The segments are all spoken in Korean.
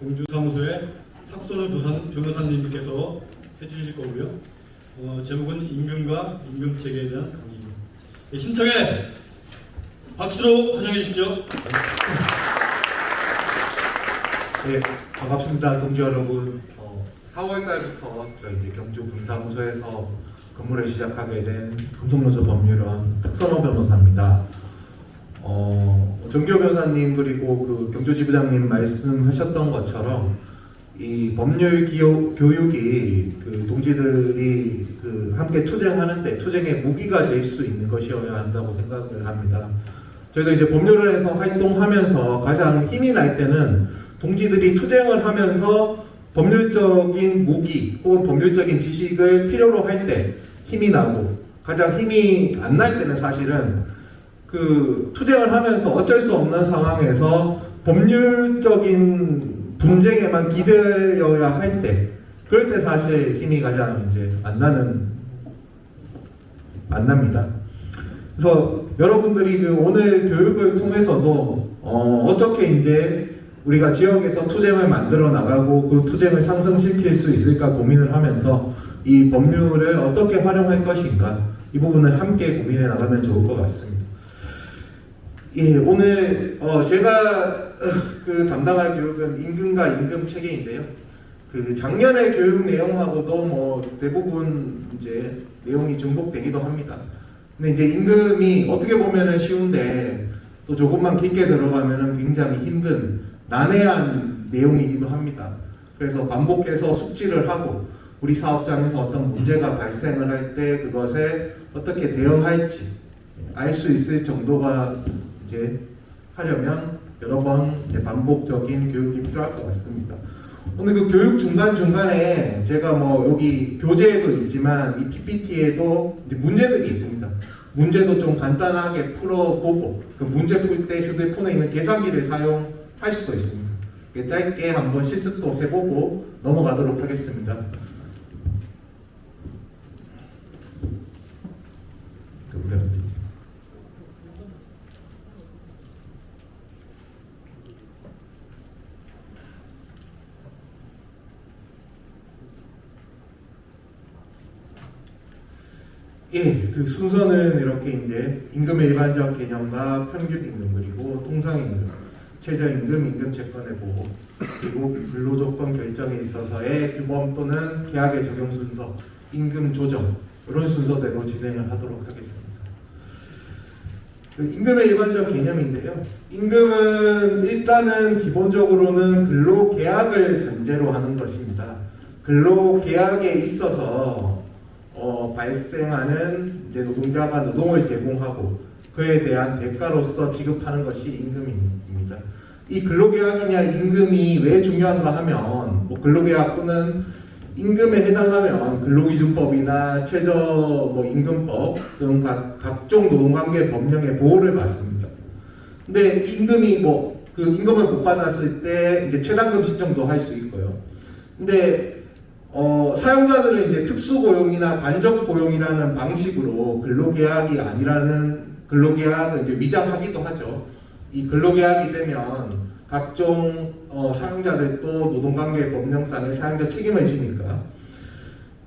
공주사무소의 탁선우 변호사님께서 해주실 거고요. 제목은 임금과 임금체계에 대한 강의입니다. 네, 힘차게 박수로 환영해 주시죠. 네, 반갑습니다. 동지 여러분. 4월달부터 저희 이제 경주 분사무소에서 근무를 시작하게 된 금속노조 법률원 탁선호 변호사입니다. 정교 변호사님 그리고 그 경주 지부장님 말씀하셨던 것처럼 이 법률 교육이 그 동지들이 그 함께 투쟁하는데 투쟁의 무기가 될 수 있는 것이어야 한다고 생각을 합니다. 저희도 이제 법률원에서 활동하면서 가장 힘이 날 때는 동지들이 투쟁을 하면서 법률적인 무기 혹은 법률적인 지식을 필요로 할 때 힘이 나고, 가장 힘이 안 날 때는 사실은 그 투쟁을 하면서 어쩔 수 없는 상황에서 법률적인 분쟁에만 기대어야 할 때, 그럴 때 사실 힘이 가장 이제 안 납니다. 그래서 여러분들이 그 오늘 교육을 통해서도 어떻게 이제 우리가 지역에서 투쟁을 만들어 나가고 그 투쟁을 상승시킬 수 있을까 고민을 하면서 이 법률을 어떻게 활용할 것인가, 이 부분을 함께 고민해 나가면 좋을 것 같습니다. 예, 오늘 제가 그 담당할 교육은 임금과 임금 체계인데요. 그 작년의 교육 내용하고도 뭐 대부분 이제 내용이 중복되기도 합니다. 근데 이제 임금이 어떻게 보면은 쉬운데 또 조금만 깊게 들어가면은 굉장히 힘든 난해한 내용이기도 합니다. 그래서 반복해서 숙지를 하고 우리 사업장에서 어떤 문제가 발생을 할 때 그것에 어떻게 대응할지 알 수 있을 정도가 이제 하려면 여러 번 이제 반복적인 교육이 필요할 것 같습니다. 오늘 그 교육 중간중간에 제가 뭐 여기 교재에도 있지만 이 PPT에도 이제 문제들이 있습니다. 문제도 좀 간단하게 풀어보고 그 문제 풀 때 휴대폰에 있는 계산기를 사용할 수도 있습니다. 짧게 한번 실습도 해보고 넘어가도록 하겠습니다. 예, 그 순서는 이렇게 이제 임금의 일반적 개념과 평균 임금, 그리고 통상 임금, 최저임금, 임금 채권의 보호, 그리고 근로조건 결정에 있어서의 규범 또는 계약의 적용 순서, 임금 조정, 이런 순서대로 진행을 하도록 하겠습니다. 그 임금의 일반적 개념인데요. 임금은 일단은 기본적으로는 근로계약을 전제로 하는 것입니다. 근로계약에 있어서 발생하는 이제 노동자가 노동을 제공하고 그에 대한 대가로서 지급하는 것이 임금입니다. 이 근로계약이냐 임금이 왜 중요한가 하면 뭐 근로계약 또는 임금에 해당하면 근로기준법이나 최저 뭐 임금법 등 각종 노동관계 법령의 보호를 받습니다. 근데 임금이 뭐 그 임금을 못 받았을 때 이제 최단금 신청도 할 수 있고요. 근데 사용자들은 이제 특수고용이나 간접고용이라는 방식으로 근로계약이 아니라는 근로계약을 이제 위장하기도 하죠. 이 근로계약이 되면 각종 사용자들도 노동관계 법령상의 사용자 책임을 지니까.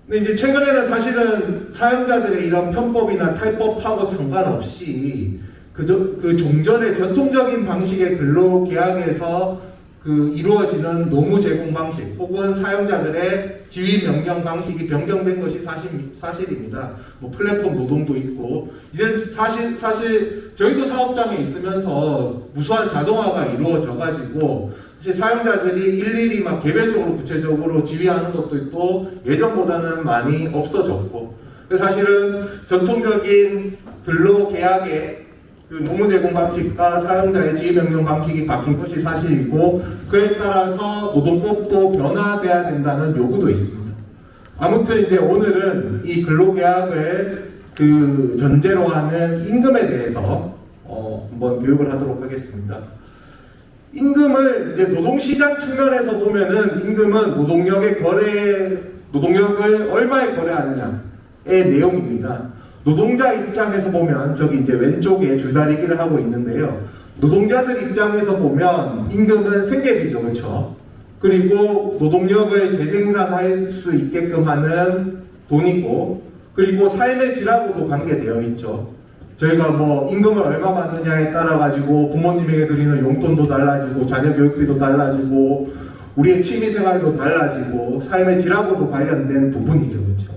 근데 이제 최근에는 사실은 사용자들의 이런 편법이나 탈법하고 상관없이 그 종전의 전통적인 방식의 근로계약에서 그 이루어지는 노무 제공 방식 혹은 사용자들의 지위 명령 방식이 변경된 것이 사실입니다. 뭐 플랫폼 노동도 있고 이제 사실 저희도 사업장에 있으면서 무수한 자동화가 이루어져 가지고 이제 사용자들이 일일이 막 개별적으로 구체적으로 지휘하는 것도 있고 예전보다는 많이 없어졌고, 사실은 전통적인 근로계약의 그 노무 제공 방식과 사용자의 지휘 명령 방식이 바뀐 것이 사실이고 그에 따라서 노동법도 변화돼야 된다는 요구도 있습니다. 아무튼 이제 오늘은 이 근로계약을 그 전제로 하는 임금에 대해서 한번 교육을 하도록 하겠습니다. 임금을 이제 노동시장 측면에서 보면은 임금은 노동력을 얼마에 거래하느냐의 내용입니다. 노동자 입장에서 보면 저기 이제 왼쪽에 줄다리기를 하고 있는데요. 노동자들 입장에서 보면 임금은 생계비죠, 그렇죠? 그리고 노동력을 재생산할 수 있게끔 하는 돈이고, 그리고 삶의 질하고도 관계되어 있죠. 저희가 뭐 임금을 얼마 받느냐에 따라 가지고 부모님에게 드리는 용돈도 달라지고 자녀 교육비도 달라지고 우리의 취미생활도 달라지고 삶의 질하고도 관련된 부분이죠. 그렇죠?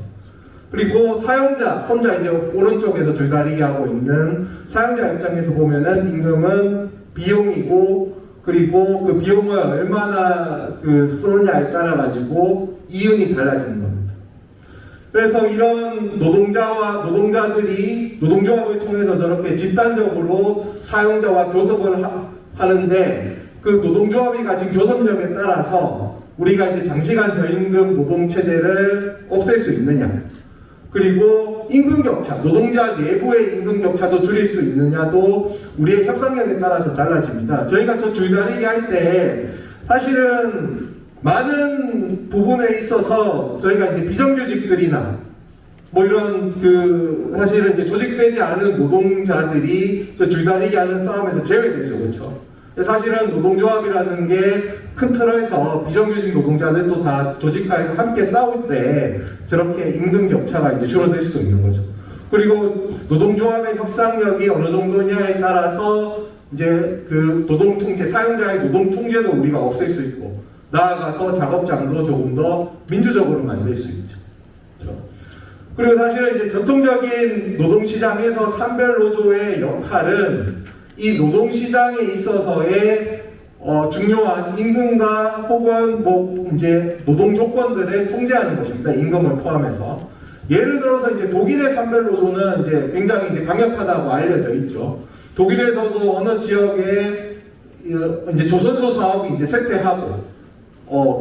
그리고 사용자, 혼자 이제 오른쪽에서 줄다리기 하고 있는 사용자 입장에서 보면은 임금은 비용이고, 그리고 그 비용을 얼마나 쏘느냐에 따라 가지고 이윤이 달라지는 겁니다. 그래서 이런 노동자들이 노동조합을 통해서 저렇게 집단적으로 사용자와 교섭을 하는데, 그 노동조합이 가진 교섭력에 따라서 우리가 이제 장시간 저임금 노동체제를 없앨 수 있느냐, 그리고 임금격차, 노동자 내부의 임금격차도 줄일 수 있느냐도 우리의 협상력에 따라서 달라집니다. 저희가 저 줄다리기 할 때 사실은 많은 부분에 있어서 저희가 이제 비정규직들이나 뭐 이런 사실은 이제 조직되지 않은 노동자들이 저 줄다리기 하는 싸움에서 제외되죠. 그렇죠? 사실은 노동조합이라는 게 큰 틀에서 비정규직 노동자들도 다 조직화해서 함께 싸울 때 저렇게 임금 격차가 이제 줄어들 수 있는 거죠. 그리고 노동조합의 협상력이 어느 정도냐에 따라서 이제 노동 통제, 사용자의 노동 통제도 우리가 없앨 수 있고, 나아가서 작업장도 조금 더 민주적으로 만들 수 있죠. 그렇죠? 그리고 사실은 이제 전통적인 노동시장에서 산별노조의 역할은 이 노동시장에 있어서의 중요한 임금과 혹은 뭐 이제 노동 조건들을 통제하는 것입니다. 임금을 포함해서. 예를 들어서 이제 독일의 산별노조는 이제 굉장히 이제 강력하다고 알려져 있죠. 독일에서도 어느 지역에 이제 조선소 사업이 이제 쇠퇴하고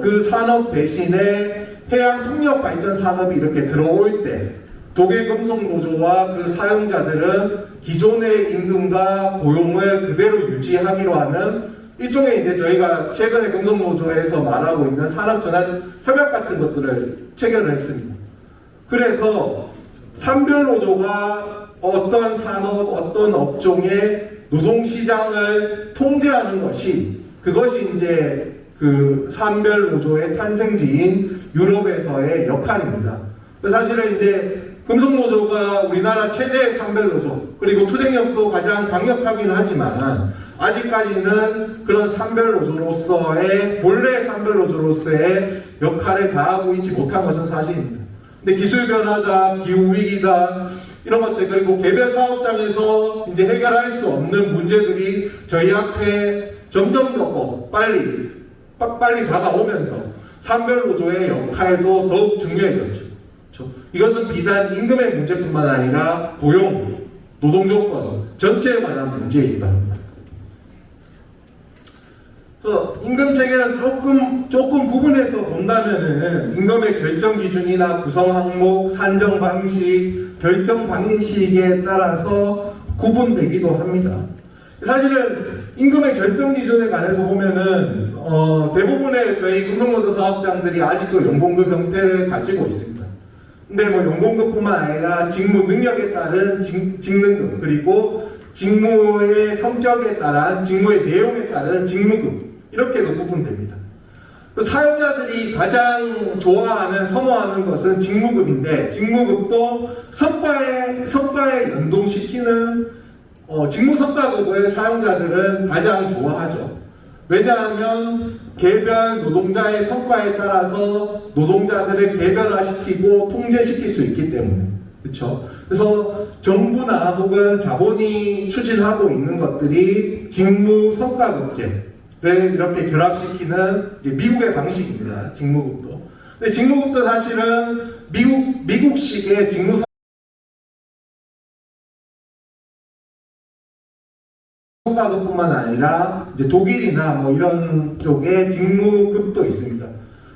그 산업 대신에 해양 풍력 발전 산업이 이렇게 들어올 때 독일 금속노조와 그 사용자들은 기존의 임금과 고용을 그대로 유지하기로 하는 일종의 이제 저희가 최근에 금속노조에서 말하고 있는 산업전환 협약 같은 것들을 체결을 했습니다. 그래서 산별노조가 어떤 산업, 어떤 업종의 노동시장을 통제하는 것이, 그것이 이제 그 산별노조의 탄생지인 유럽에서의 역할입니다. 사실은 이제 금속노조가 우리나라 최대의 산별노조, 그리고 투쟁력도 가장 강력하긴 하지만 아직까지는 그런 산별노조로서의, 본래 산별노조로서의 역할을 다하고 있지 못한 것은 사실입니다. 근데 기술 변화다, 기후 위기다, 이런 것들, 그리고 개별 사업장에서 이제 해결할 수 없는 문제들이 저희 앞에 점점 더 빨리 다가오면서 산별노조의 역할도 더욱 중요해졌죠. 그렇죠? 이것은 비단 임금의 문제뿐만 아니라 고용, 노동조건 전체에 관한 문제이기도 합니다. 임금 체계는 조금 부분에서 본다면은 임금의 결정 기준이나 구성 항목, 산정 방식, 결정 방식에 따라서 구분되기도 합니다. 사실은 임금의 결정 기준에 관해서 보면은 대부분의 저희 금속노조 사업장들이 아직도 연봉급 형태를 가지고 있습니다. 근데 뭐 연봉급뿐만 아니라 직무 능력에 따른 직능급, 그리고 직무의 성격에 따른, 직무의 내용에 따른 직무급, 이렇게도 구분됩니다. 사용자들이 가장 좋아하는, 선호하는 것은 직무급인데, 직무급도 성과에 연동시키는 직무성과급을 사용자들은 가장 좋아하죠. 왜냐하면 개별 노동자의 성과에 따라서 노동자들을 개별화시키고 통제시킬 수 있기 때문에. 그렇죠? 그래서 정부나 혹은 자본이 추진하고 있는 것들이 직무성과급제를 이렇게 결합시키는 이제 미국의 방식입니다. 직무급도. 근데 직무급도 사실은 미국식의 성과급뿐만 아니라 이제 독일이나 뭐 이런 쪽에 직무급도 있습니다.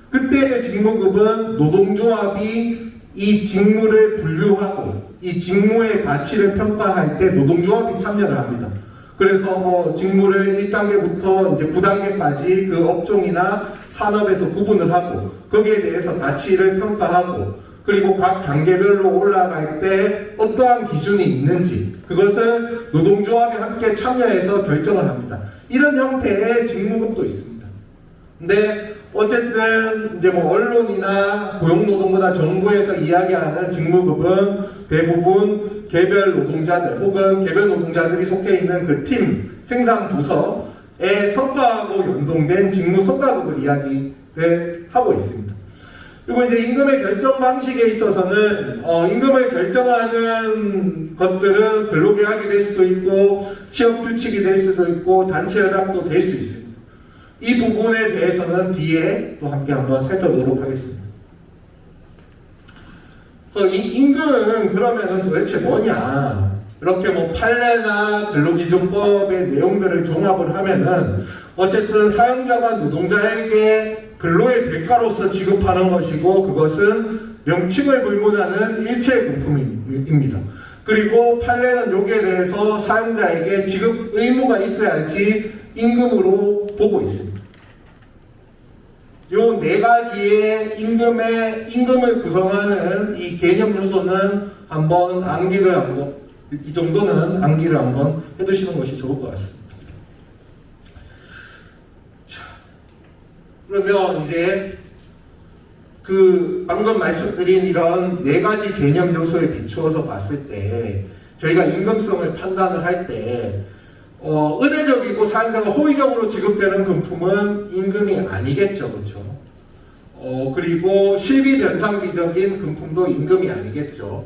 그때의 직무급은 노동조합이 이 직무를 분류하고 이 직무의 가치를 평가할 때 노동조합이 참여를 합니다. 그래서 뭐 직무를 1단계부터 이제 9단계까지 그 업종이나 산업에서 구분을 하고 거기에 대해서 가치를 평가하고, 그리고 각 단계별로 올라갈 때 어떠한 기준이 있는지 그것을 노동조합이 함께 참여해서 결정을 합니다. 이런 형태의 직무급도 있습니다. 근데 어쨌든 이제 뭐 언론이나 고용노동부나 정부에서 이야기하는 직무급은 대부분 개별 노동자들 혹은 개별 노동자들이 속해 있는 그 팀 생산 부서의 성과하고 연동된 직무 성과급을 이야기를 하고 있습니다. 그리고 이제 임금의 결정 방식에 있어서는 임금을 결정하는 것들은 근로계약이 될 수도 있고 취업규칙이 될 수도 있고 단체협약도 될 수 있습니다. 이 부분에 대해서는 뒤에 또 함께 한번 살펴보도록 하겠습니다. 이 임금은 그러면은 도대체 뭐냐? 이렇게 뭐 판례나 근로기준법의 내용들을 종합을 하면은 어쨌든 사용자가 노동자에게 근로의 대가로서 지급하는 것이고 그것은 명칭을 불문하는 일체의 금품입니다. 그리고 판례는 여기에 대해서 사용자에게 지급 의무가 있어야지 임금으로 보고 있습니다. 요 네 가지의 임금을 구성하는 이 개념 요소는 한번 이 정도는 암기를 한번 해두시는 것이 좋을 것 같습니다. 자, 그러면 이제 그 방금 말씀드린 이런 네 가지 개념 요소에 비추어서 봤을 때 저희가 임금성을 판단을 할 때 은혜적이고 사용자가 호의적으로 지급되는 금품은 임금이 아니겠죠, 그렇죠? 그리고 실비 변상비적인 금품도 임금이 아니겠죠.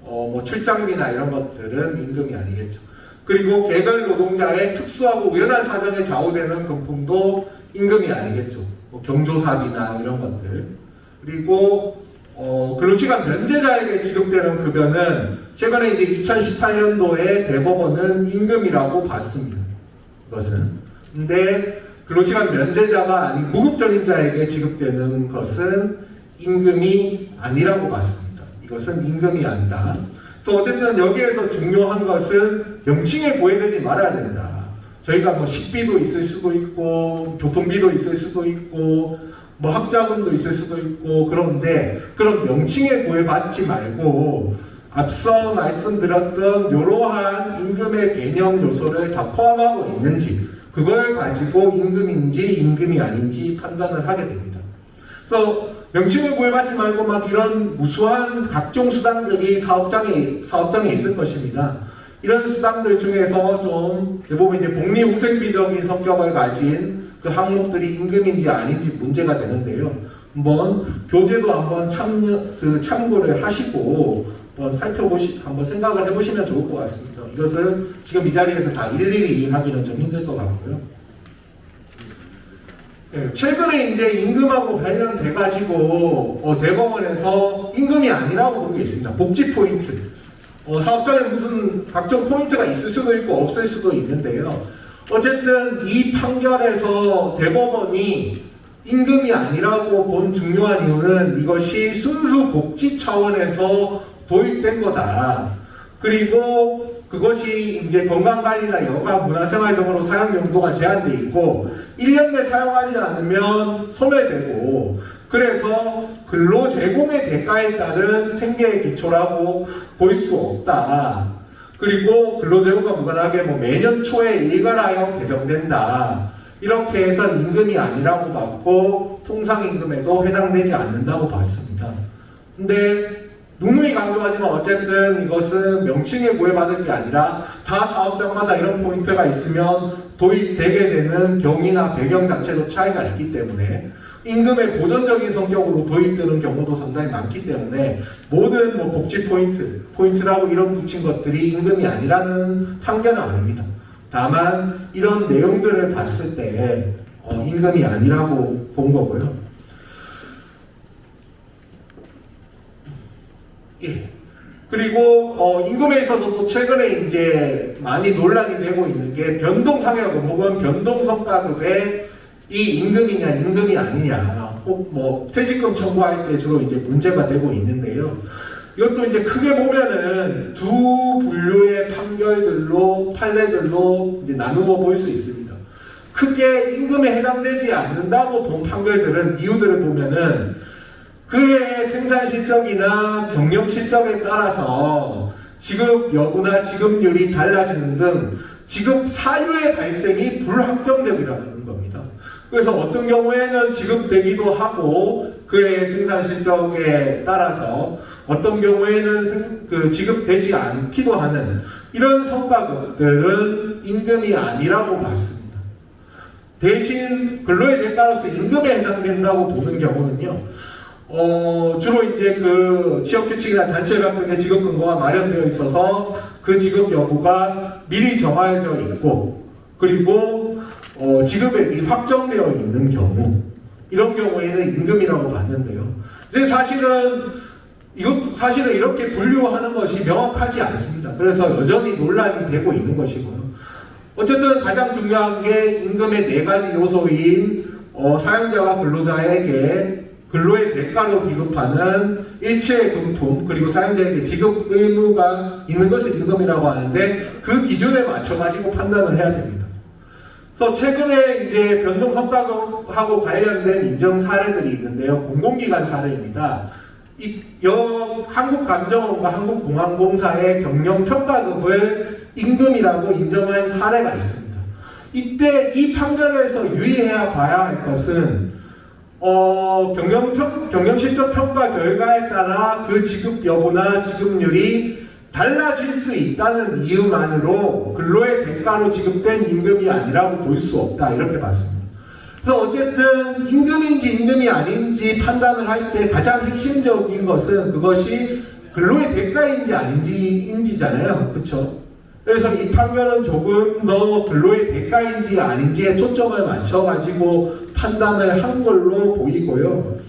뭐 출장비나 이런 것들은 임금이 아니겠죠. 그리고 개별 노동자의 특수하고 우연한 사정에 좌우되는 금품도 임금이 아니겠죠. 뭐 경조사비나 이런 것들. 그리고 근로시간 면제자에게 지급되는 급여는 최근에 이제 2018년도에 대법원은 임금이라고 봤습니다. 이것은. 근데 근로시간 면제자가 아닌 무급전임자에게 지급되는 것은 임금이 아니라고 봤습니다. 이것은 임금이 아니다. 또 어쨌든 여기에서 중요한 것은 명칭에 구애되지 말아야 된다. 저희가 뭐 식비도 있을 수도 있고 교통비도 있을 수도 있고 뭐 학자금도 있을 수도 있고 그런데 그런 명칭에 구애받지 말고 앞서 말씀드렸던 이러한 임금의 개념 요소를 다 포함하고 있는지 그걸 가지고 임금인지 임금이 아닌지 판단을 하게 됩니다. 그래서 명칭을 구애받지 말고 막 이런 무수한 각종 수당들이 사업장에 있을 것입니다. 이런 수당들 중에서 좀 대부분 이제 복리후생비적인 성격을 가진 그 항목들이 임금인지 아닌지 문제가 되는데요. 한번 교재도 한번 참고를 하시고 한번 생각을 해보시면 좋을 것 같습니다. 이것을 지금 이 자리에서 다 일일이 하기는 좀 힘들 것 같고요. 네, 최근에 이제 임금하고 관련돼가지고 대법원에서 임금이 아니라고 본 게 있습니다. 복지 포인트. 사업장에 무슨 각종 포인트가 있을 수도 있고 없을 수도 있는데요. 어쨌든 이 판결에서 대법원이 임금이 아니라고 본 중요한 이유는 이것이 순수 복지 차원에서 도입된 거다. 그리고 그것이 이제 건강관리나 여가, 문화생활 등으로 사용 용도가 제한되어 있고 1년 내 사용하지 않으면 소멸되고 그래서 근로 제공의 대가에 따른 생계의 기초라고 볼 수 없다. 그리고 근로제공과 무관하게 뭐 매년 초에 일괄하여 개정된다. 이렇게 해서 임금이 아니라고 봤고 통상임금에도 해당되지 않는다고 봤습니다. 근데 누누이 강조하지만 어쨌든 이것은 명칭에 구애받을 게 아니라 다 사업장마다 이런 포인트가 있으면 도입되게 되는 경위나 배경 자체도 차이가 있기 때문에 임금의 보전적인 성격으로 도입되는 경우도 상당히 많기 때문에 모든 뭐 복지 포인트라고 이런 붙인 것들이 임금이 아니라는 판결은 아닙니다. 다만 이런 내용들을 봤을 때 임금이 아니라고 본 거고요. 예. 그리고 임금에 있어서 또 최근에 이제 많이 논란이 되고 있는 게 변동상여금 혹은 변동성과급의 이 임금이냐 임금이 아니냐 혹 뭐 퇴직금 청구할 때 주로 이제 문제가 되고 있는데요. 이것도 이제 크게 보면은 두 분류의 판례들로 이제 나누어 볼 수 있습니다. 크게 임금에 해당되지 않는다고 본 판결들은 이유들을 보면은 그의 생산 실적이나 경영 실적에 따라서 지급 여부나 지급률이 달라지는 등 지급 사유의 발생이 불확정적이라는 겁니다. 그래서 어떤 경우에는 지급되기도 하고 그의 생산 실적에 따라서 어떤 경우에는 지급되지 않기도 하는 이런 성과급들은 임금이 아니라고 봤습니다. 대신 근로의 대가로서 임금에 해당된다고 보는 경우는요. 주로 이제 그 취업규칙이나 단체 같은 게 지급 근거가 마련되어 있어서 그 지급 여부가 미리 정해져 있고 그리고 지급액이 확정되어 있는 경우 이런 경우에는 임금이라고 봤는데요. 이제 사실은 이렇게 분류하는 것이 명확하지 않습니다. 그래서 여전히 논란이 되고 있는 것이고요. 어쨌든 가장 중요한 게 임금의 네 가지 요소인 사용자와 근로자에게 근로의 대가로 비급하는 일체의 금품 그리고 사용자에게 지급 의무가 있는 것을 임금이라고 하는데 그 기준에 맞춰가지고 판단을 해야 됩니다. 그래서 최근에 이제 변동성과급하고 관련된 인정 사례들이 있는데요. 공공기관 사례입니다. 한국감정원과 한국공항공사의 경영평가급을 임금이라고 인정한 사례가 있습니다. 이때 이 판결에서 유의해야 봐야 할 것은 경영실적 평가 결과에 따라 그 지급 여부나 지급률이 달라질 수 있다는 이유만으로 근로의 대가로 지급된 임금이 아니라고 볼 수 없다 이렇게 봤습니다. 그래서 어쨌든 임금인지 임금이 아닌지 판단을 할 때 가장 핵심적인 것은 그것이 근로의 대가인지 아닌지잖아요. 그렇죠? 그래서 이 판결은 조금 더 근로의 대가인지 아닌지에 초점을 맞춰가지고 판단을 한 걸로 보이고요.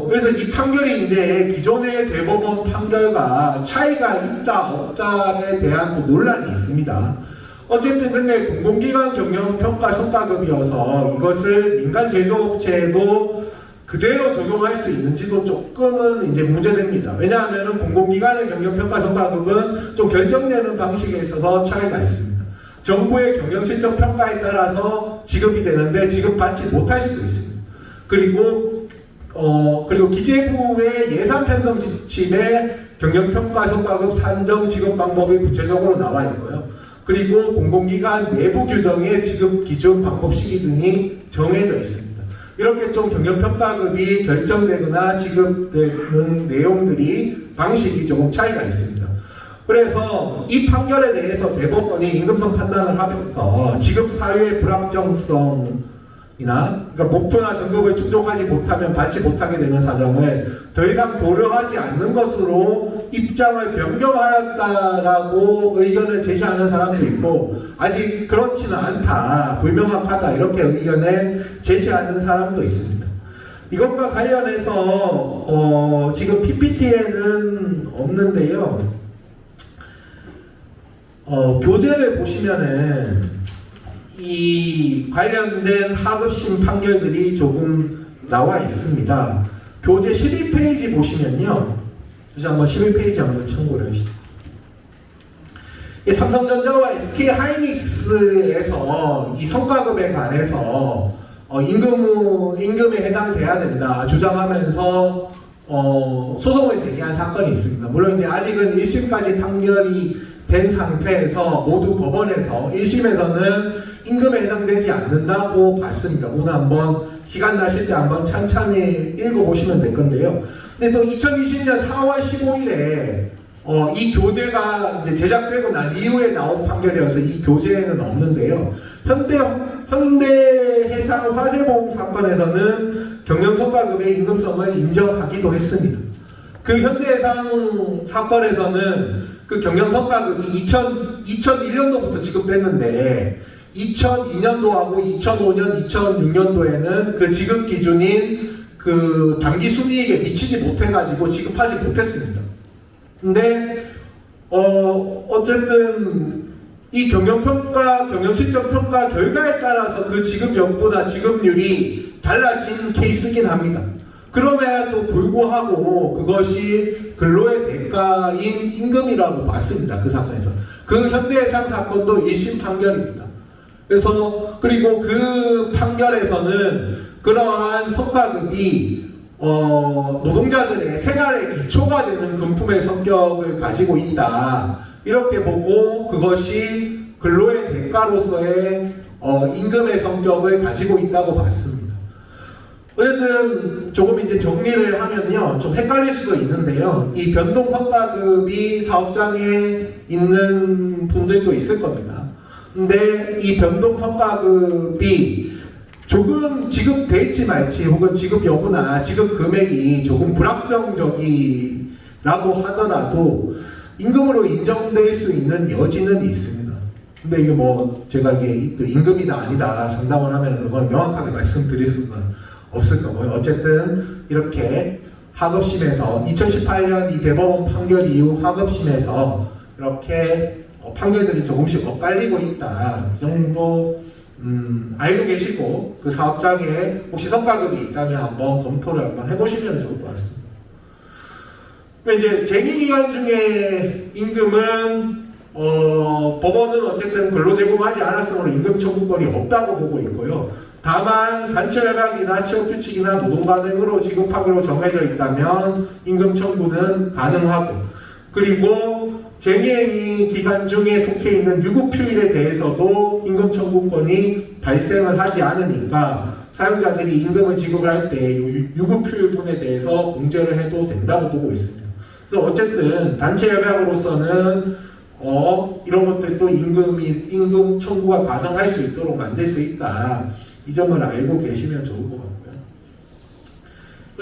그래서 이 판결이 이제 기존의 대법원 판결과 차이가 있다 없다에 대한 논란이 있습니다. 어쨌든 근데 공공기관 경영평가 성과급이어서 이것을 민간 제조업체에도 그대로 적용할 수 있는지도 조금은 이제 문제됩니다. 왜냐하면 공공기관의 경영평가 성과급은 좀 결정되는 방식에 있어서 차이가 있습니다. 정부의 경영실적 평가에 따라서 지급이 되는데 지급받지 못할 수도 있습니다. 그리고 기재부의 예산 편성 지침에 경영평가 성과급 산정 지급 방법이 구체적으로 나와 있고요. 그리고 공공기관 내부 규정에 지급 기준 방법 시기 등이 정해져 있습니다. 이렇게 좀 경영평가급이 결정되거나 지급되는 내용들이 방식이 조금 차이가 있습니다. 그래서 이 판결에 대해서 대법원이 임금성 판단을 하면서 지급 사유의 불확정성이나 그러니까 목표나 등급을 충족하지 못하면 받지 못하게 되는 사정을 더 이상 고려하지 않는 것으로 입장을 변경하였다라고 의견을 제시하는 사람도 있고 아직 그렇지는 않다, 불명확하다 이렇게 의견을 제시하는 사람도 있습니다. 이것과 관련해서 지금 PPT에는 없는데요. 교재를 보시면은 이 관련된 하급심 판결들이 조금 나와 있습니다. 교재 12페이지 보시면요. 다시 한번 11페이지 한번 참고를 해주시죠. 삼성전자와 SK하이닉스에서 이 성과급에 관해서 임금에 해당돼야 된다 주장하면서 소송을 제기한 사건이 있습니다. 물론 이제 아직은 1심까지 판결이 된 상태에서 모두 법원에서 1심에서는 임금에 해당되지 않는다고 봤습니다. 오늘 한번 시간 나실 때 한번 찬찬히 읽어보시면 될 건데요. 근데 또 2020년 4월 15일에 이 교재가 이제 제작되고 난 이후에 나온 판결이어서 이 교재에는 없는데요. 현대해상 화재보험 사건에서는 경영성과급의 임금성을 인정하기도 했습니다. 그 현대해상 사건에서는 그 경영성과급이 2001년도부터 지급됐는데 2002년도하고 2005년, 2006년도에는 그 지급 기준인 그 당기 순이익에 미치지 못해가지고 지급하지 못했습니다. 근데 어쨌든 이 경영실적 평가 결과에 따라서 그 지급 여부나 지급률이 달라진 케이스긴 합니다. 그럼에도 불구하고 그것이 근로의 대가인 임금이라고 봤습니다. 그 사건에서. 그 현대해상 사건도 1심 판결입니다. 그래서 그리고 그 판결에서는 그러한 성과급이 노동자들의 생활의 기초가 되는 금품의 성격을 가지고 있다. 이렇게 보고 그것이 근로의 대가로서의 임금의 성격을 가지고 있다고 봤습니다. 어쨌든 조금 이제 정리를 하면요, 좀 헷갈릴 수도 있는데요. 이 변동성과급이 사업장에 있는 분들도 있을 겁니다. 근데 이 변동성과급이 조금 지급될지 말지 혹은 지급 여부나 지급 금액이 조금 불확정적이라고 하더라도 임금으로 인정될 수 있는 여지는 있습니다. 근데 이게 뭐 제가 이게 또 임금이다 아니다 상담을 하면 그걸 명확하게 말씀드릴 수는 없을 거고요. 어쨌든 이렇게 하급심에서 2018년 이 대법원 판결 이후 하급심에서 이렇게 판결들이 조금씩 엇갈리고 있다. 이 정도 알고 계시고 그 사업장에 혹시 성과급이 있다면 한번 검토를 한번 해보시면 좋을 것 같습니다. 이제 쟁의기간 중에 임금은 법원은 어쨌든 근로 제공하지 않았으므로 임금 청구권이 없다고 보고 있고요. 다만 단체협약이나 취업규칙이나 노동관행으로 지급하기로 정해져 있다면 임금 청구는 가능하고, 그리고 쟁의행위 기간 중에 속해 있는 유급휴일에 대해서도 임금 청구권이 발생을 하지 않으니까 사용자들이 임금을 지급을 할 때 유급휴일분에 대해서 공제를 해도 된다고 보고 있습니다. 그래서 어쨌든 단체협약으로서는 이런 것들도 임금 청구가 가능할 수 있도록 만들 수 있다. 이 점을 알고 계시면 좋을 것 같고요.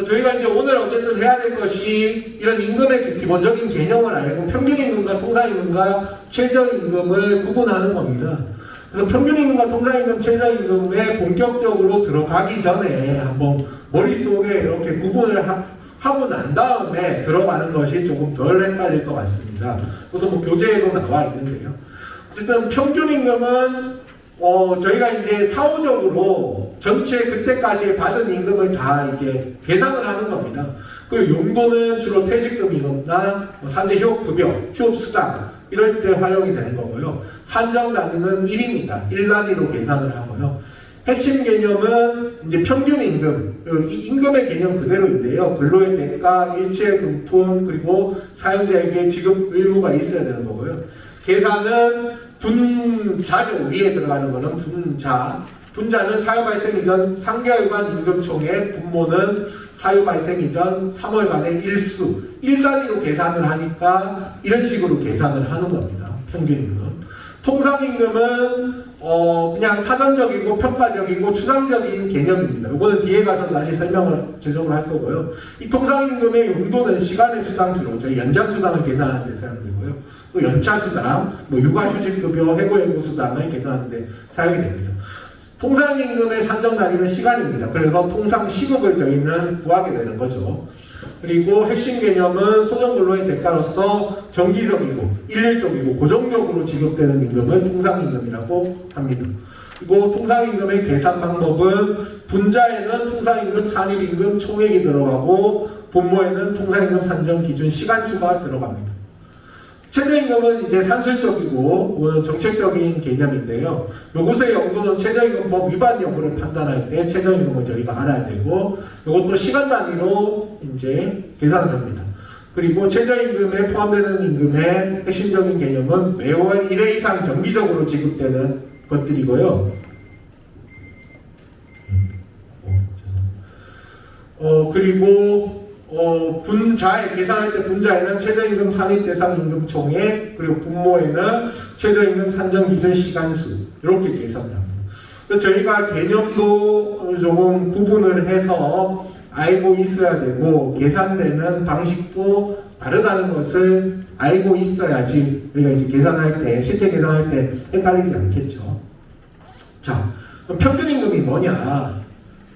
저희가 이제 오늘 어쨌든 해야 될 것이 이런 임금의 기본적인 개념을 알고 평균임금과 통상임금과 최저임금을 구분하는 겁니다. 그래서 평균임금과 통상임금, 최저임금에 본격적으로 들어가기 전에 한번 머릿속에 이렇게 구분을 하고 난 다음에 들어가는 것이 조금 덜 헷갈릴 것 같습니다. 그래서 뭐 교재에도 나와 있는데요. 어쨌든 평균임금은 저희가 이제 사후적으로 전체 그때까지 받은 임금을 다 이제 계산을 하는 겁니다. 그리고 용도는 주로 퇴직금이나 산재 휴업급여, 휴업수당 이럴 때 활용이 되는 거고요. 산정 단위는 1입니다. 1단위로 계산을 하고요. 핵심 개념은 이제 평균 임금, 이 임금의 개념 그대로인데요. 근로의 대가, 일체의 금품, 그리고 사용자에게 지급 의무가 있어야 되는 거고요. 계산은 분자죠. 위에 들어가는 거는 분자. 분자는 사유 발생 이전 3개월간 임금총액, 분모는 사유 발생 이전 3월간의 일수. 1단위로 계산을 하니까 이런 식으로 계산을 하는 겁니다. 평균임금. 통상임금은 그냥 사전적이고 평가적이고 추상적인 개념입니다. 이거는 뒤에 가서 다시 설명을 제적으로 할 거고요. 이 통상임금의 용도는 시간의 수당 주로 저희 연장수당을 계산하는 데 사용되고요. 또 연차수당, 육아휴직급여, 해고예고수당을 계산하는 데 사용이 됩니다. 통상임금의 산정 단위는 시간입니다. 그래서 통상시급을 저희는 구하게 되는 거죠. 그리고 핵심 개념은 소정근로의 대가로서 정기적이고 일률적이고 고정적으로 지급되는 임금을 통상임금이라고 합니다. 그리고 통상임금의 계산 방법은 분자에는 통상임금 산입임금 총액이 들어가고 분모에는 통상임금 산정 기준 시간수가 들어갑니다. 최저임금은 이제 산술적이고 정책적인 개념인데요. 요것의 용도는 최저임금법 위반 여부를 판단할 때 최저임금을 저희가 알아야 되고, 이것도 시간 단위로 이제 계산을 합니다. 그리고 최저임금에 포함되는 임금의 핵심적인 개념은 매월 1회 이상 정기적으로 지급되는 것들이고요. 그리고 분자에 계산할 때 분자에는 최저임금 산입 대상 임금 총액, 그리고 분모에는 최저임금 산정 기준 시간수 이렇게 계산합니다. 저희가 개념도 조금 구분을 해서 알고 있어야 되고 계산되는 방식도 다르다는 것을 알고 있어야지 우리가 이제 계산할 때, 실제 계산할 때 헷갈리지 않겠죠. 자, 그럼 평균임금이 뭐냐?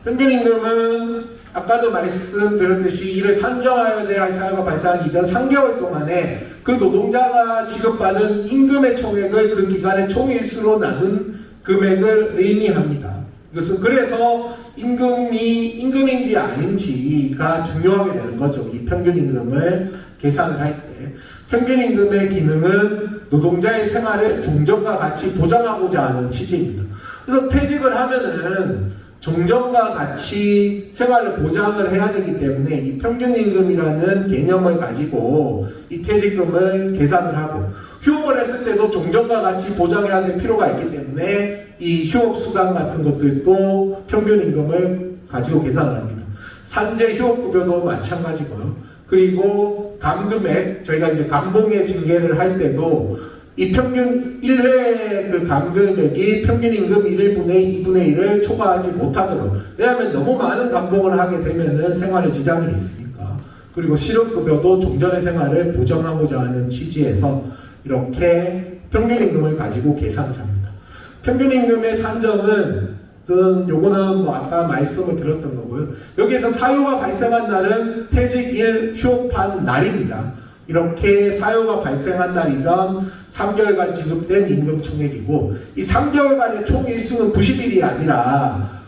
평균임금은 아까도 말씀드렸듯이 이를 산정하여야 할 사유가 발생하기 이전 3개월 동안에 그 노동자가 지급받은 임금의 총액을 그 기간의 총일수로 나눈 금액을 의미합니다. 이것은 그래서 임금인지 아닌지가 중요하게 되는 거죠. 이 평균임금을 계산을 할 때. 평균임금의 기능은 노동자의 생활을 종전과 같이 보장하고자 하는 취지입니다. 그래서 퇴직을 하면은 종전과 같이 생활을 보장을 해야 되기 때문에 이 평균임금이라는 개념을 가지고 이 퇴직금을 계산을 하고, 휴업을 했을 때도 종전과 같이 보장해야 될 필요가 있기 때문에 이 휴업 수당 같은 것들도 평균 임금을 가지고 계산을 합니다. 산재 휴업급여도 마찬가지고요. 그리고 감금액, 저희가 이제 감봉의 징계를 할 때도 이 평균 1회 그 감금액이 평균 임금 1분의 2분의 1을 초과하지 못하도록. 왜냐하면 너무 많은 감봉을 하게 되면은 생활에 지장이 있으니까. 그리고 실업급여도 종전의 생활을 보장하고자 하는 취지에서 이렇게 평균 임금을 가지고 계산을 합니다. 평균 임금의 산정은 요거는 뭐 아까 말씀을 드렸던 거고요. 여기에서 사유가 발생한 날은 퇴직일 휴업한 날입니다. 이렇게 사유가 발생한 날 이상 3개월간 지급된 임금 총액이고, 이 3개월간의 총 일수는 90일이 아니라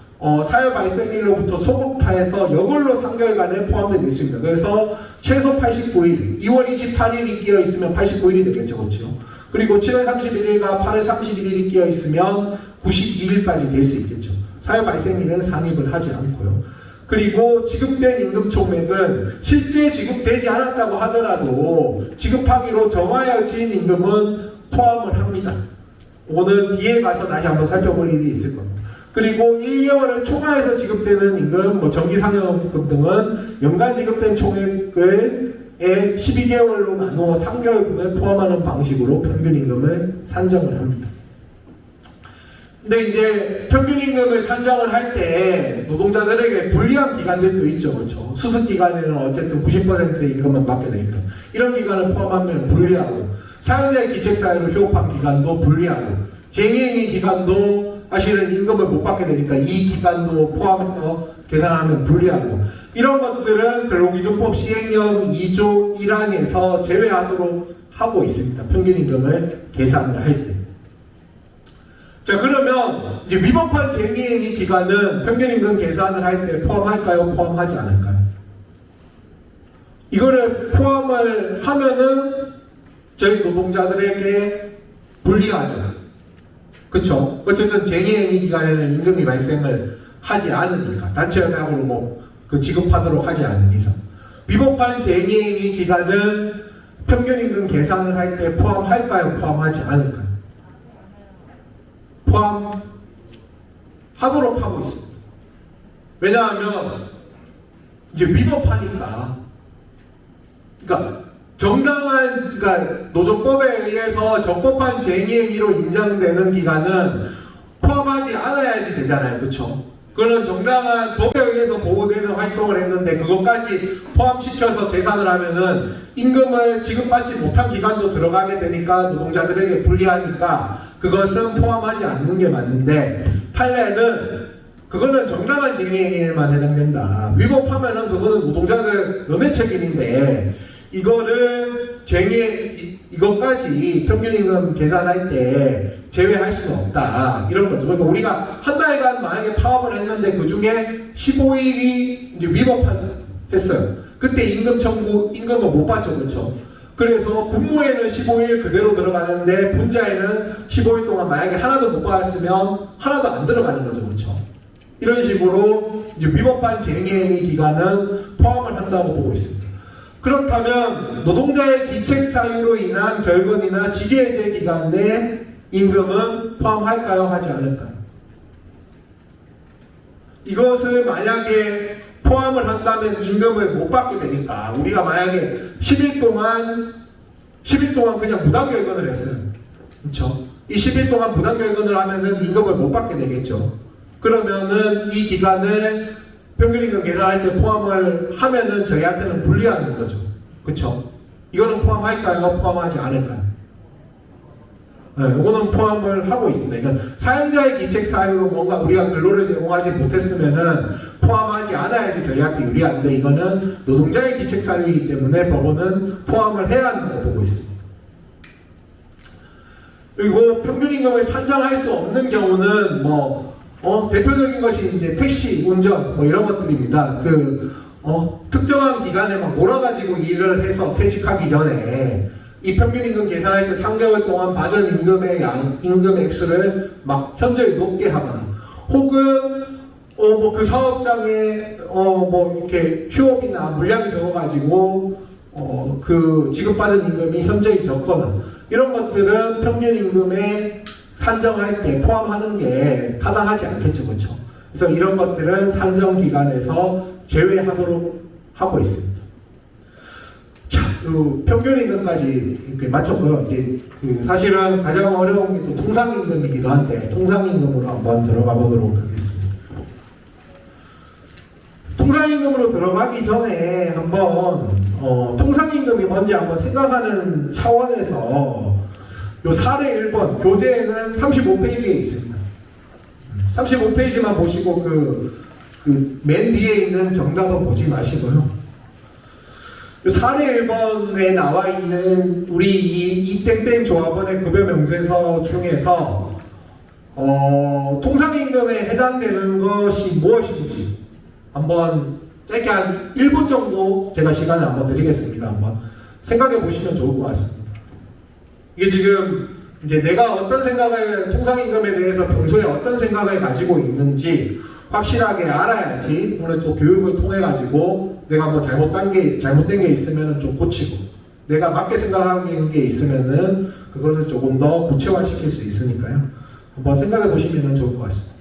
사유 발생일로부터 소급해서 이걸로 3개월간에 포함된 일수입니다. 그래서 최소 89일, 2월 28일이 끼어 있으면 89일이 되겠죠, 그렇죠? 그리고 7월 31일과 8월 31일이 끼어 있으면 92일까지 될 수 있겠죠. 사유 발생일은 산입을 하지 않고요. 그리고 지급된 임금 총액은 실제 지급되지 않았다고 하더라도 지급하기로 정하여진 임금은 포함을 합니다. 오늘 뒤에 가서 다시 한번 살펴볼 일이 있을 겁니다. 그리고 1개월을 초과해서 지급되는 임금, 뭐 정기상여금 등은 연간 지급된 총액을 12개월로 나누어 3개월분을 포함하는 방식으로 평균 임금을 산정을 합니다. 근데 이제 평균 임금을 산정을 할 때 노동자들에게 불리한 기간들도 있죠, 그렇죠? 수습 기간에는 어쨌든 90%의 임금만 받게 되니까 이런 기간을 포함하면 불리하고, 사용자의 기책 사유로 휴업한 기간도 불리하고, 쟁의행위 기간도 사실은 임금을 못 받게 되니까 이 기간도 포함해서 계산하면 불리하고, 이런 것들은 근로기준법 시행령 2조 1항에서 제외하도록 하고 있습니다. 평균 임금을 계산을 할 때. 자, 그러면 이제 위법한 쟁의행위 기간은 평균 임금 계산을 할 때 포함할까요? 포함하지 않을까요? 이거를 포함을 하면은 저희 노동자들에게 불리하죠. 그쵸? 어쨌든 쟁의행위 기간에는 임금이 발생을 하지 않으니까, 단체협약으로 뭐 그 지급하도록 하지 않는 이상. 위법한 쟁의행위 기간은 평균 임금 계산을 할 때 포함할까요? 포함하지 않을까요? 포함하도록 하고 있습니다. 왜냐하면 이제 위법하니까, 그러니까 정당한, 그러니까 노조법에 의해서 적법한 쟁의행위로 인정되는 기간은 포함하지 않아야지 되잖아요, 그렇죠? 그거는 정당한 법에 의해서 보호되는 활동을 했는데 그것까지 포함시켜서 계산을 하면은 임금을 지급받지 못한 기간도 들어가게 되니까 노동자들에게 불리하니까 그것은 포함하지 않는 게 맞는데, 판례는 그거는 정당한 쟁의행위에만 해당된다. 위법하면은 그거는 노동자들 너네 책임인데, 이거를 이것까지 평균임금 계산할 때 제외할 수는 없다. 이런 거죠. 그러니까 우리가 한 달간 만약에 파업을 했는데 그 중에 15일이 이제 했어요. 그때 임금을 못 받죠. 그렇죠? 그래서 분모에는 15일 그대로 들어가는데 분자에는 15일 동안 만약에 하나도 못 받았으면 하나도 안 들어가는 거죠. 그렇죠? 이런 식으로 이제 위법한 쟁의행위 기간은 포함을 한다고 보고 있습니다. 그렇다면 노동자의 기책 사유로 인한 결근이나 직위해제 기간 내 임금은 포함할까요? 하지 않을까요? 이것을 만약에 포함을 한다면 임금을 못 받게 되니까, 우리가 만약에 10일 동안 그냥 무단결근을 했어요. 그렇죠? 이 10일 동안 무단결근을 하면은 임금을 못 받게 되겠죠. 그러면은 이 기간을 평균임금 계산할 때 포함을 하면은 저희한테는 불리하는 거죠. 그렇죠? 이거는 포함할까요? 포함하지 않을까요? 네, 이거는 포함을 하고 있습니다. 그러니까 사용자의 기책 사유로 뭔가 우리가 근로를 제공하지 못했으면은 포함하지 않아야지 저희한테 유리한데, 이거는 노동자의 기책 사유이기 때문에 법원은 포함을 해야 한다고 보고 있습니다. 그리고 평균임금을 산정할 수 없는 경우는 대표적인 것이 이제 택시 운전 이런 것들입니다. 특정한 기간에 막 몰아가지고 일을 해서 퇴직하기 전에 이 평균임금 계산할 때 3개월 동안 받은 임금의 액수를 막 현저히 높게 하거나, 혹은 그 사업장에 이렇게 휴업이나 물량이 적어가지고 그 지급받은 임금이 현저히 적거나, 이런 것들은 평균 임금에 산정할 때 포함하는 게 타당하지 않겠죠, 그렇죠? 그래서 이런 것들은 산정 기간에서 제외하도록 하고 있습니다. 자, 평균 임금까지 이렇게 마쳤고요. 이제 사실은 가장 어려운 게 또 통상임금이기도 한데 통상임금으로 한번 들어가 보도록 하겠습니다. 통상임금으로 들어가기 전에 한번 통상임금이 뭔지 한번 생각하는 차원에서 요 사례 1번 교재에는 35페이지에 있습니다. 35페이지만 보시고 맨 뒤에 있는 정답은 보지 마시고요. 요 사례 1번에 나와 있는 우리 이 땡땡 조합원의 급여 명세서 중에서 통상임금에 해당되는 것이 무엇인지 한번 짧게 한 1분 정도 제가 시간을 한번 드리겠습니다. 한번 생각해 보시면 좋을 것 같습니다. 이게 지금 이제 내가 어떤 생각을 통상임금에 대해서 평소에 어떤 생각을 가지고 있는지 확실하게 알아야지 오늘 또 교육을 통해 가지고 내가 뭐 잘못된 게 있으면 좀 고치고 내가 맞게 생각하는 게 있으면은 그것을 조금 더 구체화시킬 수 있으니까요. 한번 생각해 보시면 좋을 것 같습니다.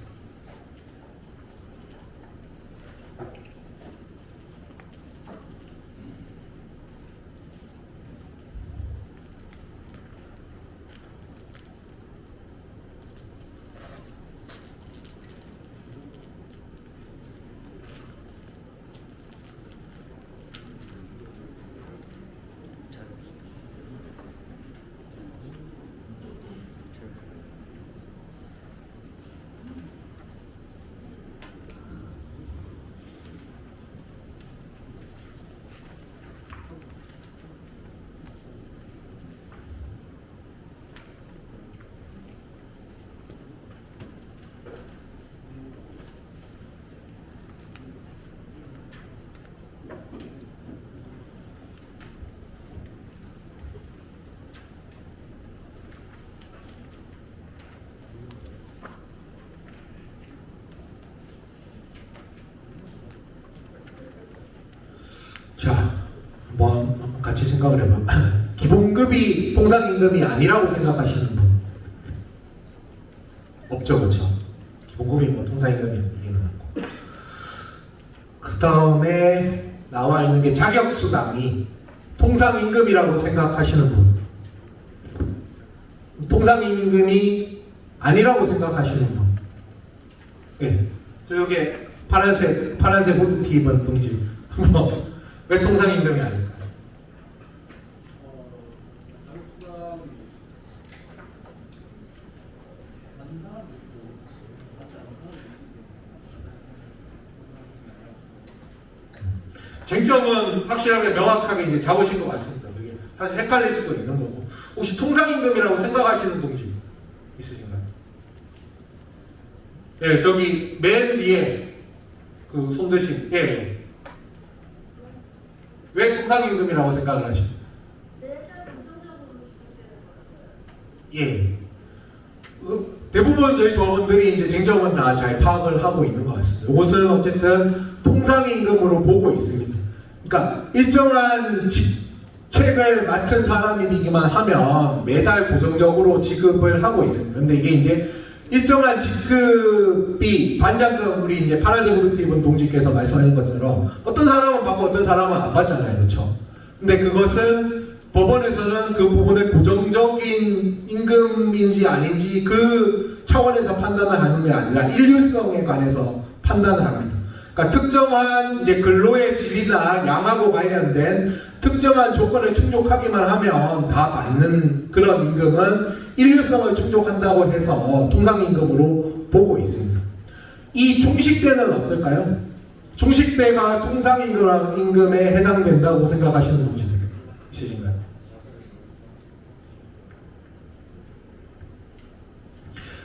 자, 한번 같이 생각을 해봐. 기본급이 통상임금이 아니라고 생각하시는 분 없죠, 그렇죠? 기본급이 뭐 통상임금이 아니기는 하고. 그 다음에 나와 있는 게 자격수당이 통상임금이라고 생각하시는 분, 통상임금이 아니라고 생각하시는 분. 예, 저 여기 파란색 후드티 입은 동지. 왜 통상임금이 아닐까요? 쟁점은 확실하게 명확하게 이제 잡으신 것 같습니다. 그게 사실 헷갈릴 수도 있는 거고. 혹시 통상임금이라고 생각하시는 동지 있으신가요? 예, 저기 맨 뒤에 그 손 드신 예. 왜 통상임금이라고 생각을 하십니까? 예. 대부분 저희 조합원들이 이제 쟁점은 다 잘 파악을 하고 있는 것 같습니다. 이것은 어쨌든 통상임금으로 보고 있습니다. 그러니까 일정한 직책을 맡은 사람이기만 하면 매달 고정적으로 지급을 하고 있습니다. 근데 이게 이제 일정한 직급비, 반장금, 우리 이제 파란색 후드티 입은 동지께서 말씀하신 것처럼 어떤 사람은 받고 어떤 사람은 안 받잖아요. 그렇죠? 근데 그것은 법원에서는 그 부분의 고정적인 임금인지 아닌지 그 차원에서 판단을 하는 게 아니라 일류성에 관해서 판단을 합니다. 그러니까 특정한 이제 근로의 질이나 양하고 관련된 특정한 조건을 충족하기만 하면 다 받는 그런 임금은 일류성을 충족한다고 해서 통상임금으로 보고 있습니다. 이 중식대는 어떨까요? 중식대가 통상임금에 해당된다고 생각하시는 분들 있으신가요?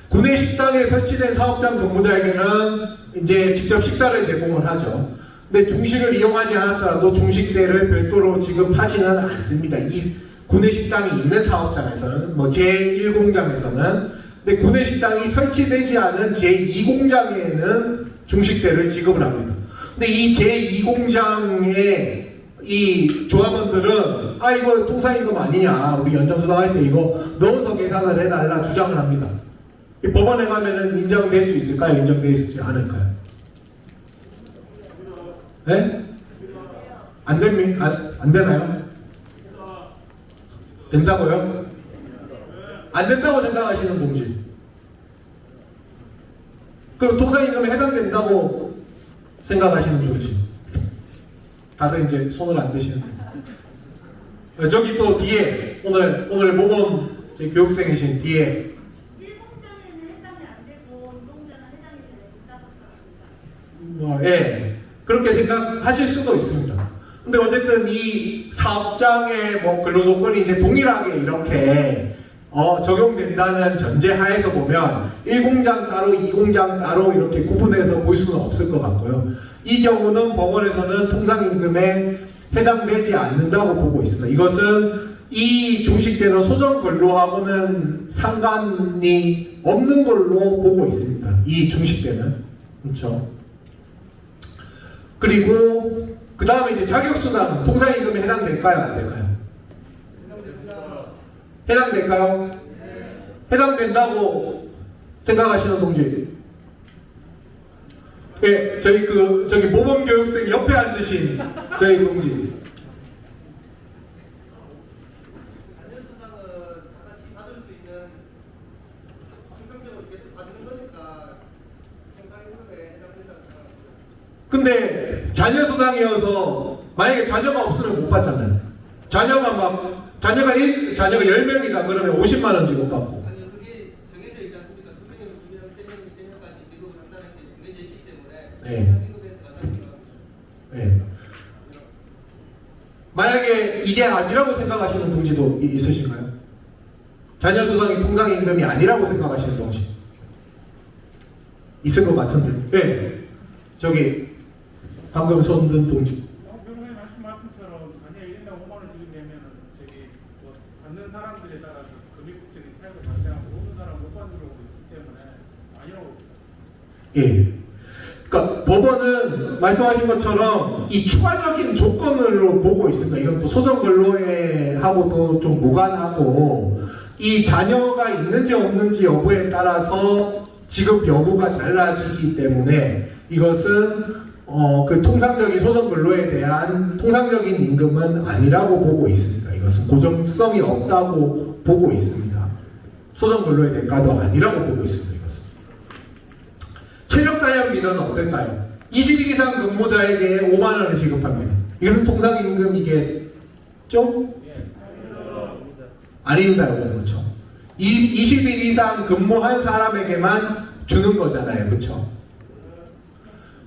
구내식당에 설치된 사업장 근무자에게는 이제 직접 식사를 제공을 하죠. 근데 중식을 이용하지 않았더라도 중식대를 별도로 지급하지는 않습니다. 이 구내식당이 있는 사업장에서는 뭐 제1공장에서는 근데 구내식당이 설치되지 않은 제2공장에는 중식대를 지급을 합니다. 근데 이 제2공장에 이 조합원들은 아 이거 통상임금 아니냐 우리 연장수당할 때 이거 넣어서 계산을 해달라 주장을 합니다. 이 법원에 가면은 인정될 수 있을까요? 인정되지 있지 않을까요? 네? 안 됩니까? 안 되나요? 된다고요? 안 된다고 생각하시는 동지. 그럼 통상임금에 해당된다고 생각하시는 동지. 다들 이제 손을 안 대시는데. 저기 또 뒤에 오늘 모범 교육생이신 뒤에 일공장에는 해당이 안 되고 이공장은 해당이 되는 예, 그렇게 생각하실 수도 있습니다. 근데 어쨌든 이 사업장의 뭐 근로조건이 이제 동일하게 이렇게 적용된다는 전제하에서 보면 1공장 따로 2공장 따로 이렇게 구분해서 볼 수는 없을 것 같고요. 이 경우는 법원에서는 통상임금에 해당되지 않는다고 보고 있습니다. 이것은 이 중식되는 소정근로하고는 상관이 없는 걸로 보고 있습니다. 이 중식되는. 그렇죠. 그리고 그 다음에 이제 자격수당 통상임금에 해당될까요? 안 될까요? 해당될까요? 해당된다고 생각하시는 동지. 예, 저기 모범교육생 옆에 앉으신 저희 동지. 자녀수당은 다 같이 받을 수 있는 정상적으로 계속 받는 거니까 통상임금에 해당된다고 생각합니다. 근데 자녀수당이어서 만약에 자녀가 없으면 못 받잖아요. 자녀가 10명이다 그러면 50만 원 지급받고. 아니요, 그게 정해져 있지 않습니까? 2명, 2명, 3명, 3명까지 지급을 한다는 게 정해져 있기 때문에 네. 통상임금에 들어간다는 생각합니다. 예. 만약에 이게 아니라고 생각하시는 동지도 있으신가요? 자녀수당이 통상임금이 아니라고 생각하시는 동지 있을 것 같은데. 예. 저기 방금 손 든 동지. 변호사님 말씀처럼 자녀 1인당 5만 원 지급되면 저기 뭐 받는 사람들에 따라서 금액적인 차이가 발생하고 모든 사람 못 받는 경우도 있기 때문에 아니라고 봅니다. 예. 그러니까 법원은 말씀하신 것처럼 이 추가적인 조건으로 보고 있습니다. 이건 또 소정근로에 하고도 좀 무관하고 이 자녀가 있는지 없는지 여부에 따라서 지급 여부가 달라지기 때문에 이것은 그 통상적인 소정근로에 대한 통상적인 임금은 아니라고 보고 있습니다. 이것은 고정성이 없다고 보고 있습니다. 소정근로의 대가도 아니라고 보고 있습니다. 이것은. 체력단련비는 어떨까요? 20일 이상 근무자에게 5만 원을 지급합니다. 이것은 통상임금이겠죠? 아닙니다, 여러분. 그렇죠? 20일 이상 근무한 사람에게만 주는 거잖아요. 그렇죠?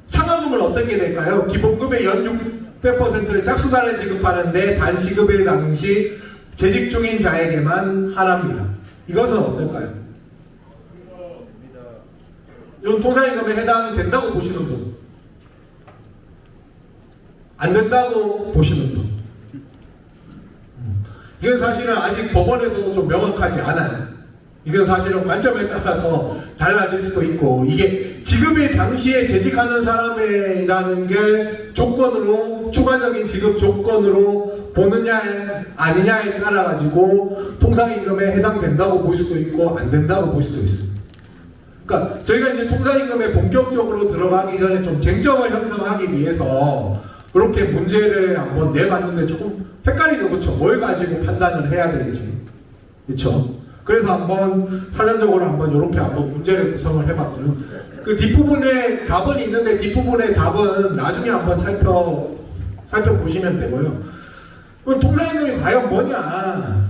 상여금은 어떻게 될까요? 기본급의 연 600%를 짝수단을 지급하는데 단 지급의 당시 재직 중인 자에게만 하나입니다. 이것은 어떨까요? 이런 통상임금에 해당된다고 보시는 분, 안 된다고 보시는 분. 이건 사실은 아직 법원에서도 좀 명확하지 않아요. 이건 사실은 관점에 따라서 달라질 수도 있고, 이게 지급의 당시에 재직하는 사람이라는 게 조건으로, 추가적인 지급 조건으로 보느냐 아니냐에 따라 가지고 통상임금에 해당된다고 볼 수도 있고 안 된다고 볼 수도 있습니다. 그러니까 저희가 이제 통상임금에 본격적으로 들어가기 전에 좀 쟁점을 형성하기 위해서 그렇게 문제를 한번 내봤는데 조금 헷갈리죠. 그렇죠? 뭘 가지고 판단을 해야 될지. 그렇죠? 그래서 한번 사전적으로 한번 이렇게 한번 문제를 구성을 해봤고요. 그 뒷부분에 답은 있는데 뒷부분의 답은 나중에 한번 살펴보시면 되고요. 그럼 통상임금이 과연 뭐냐?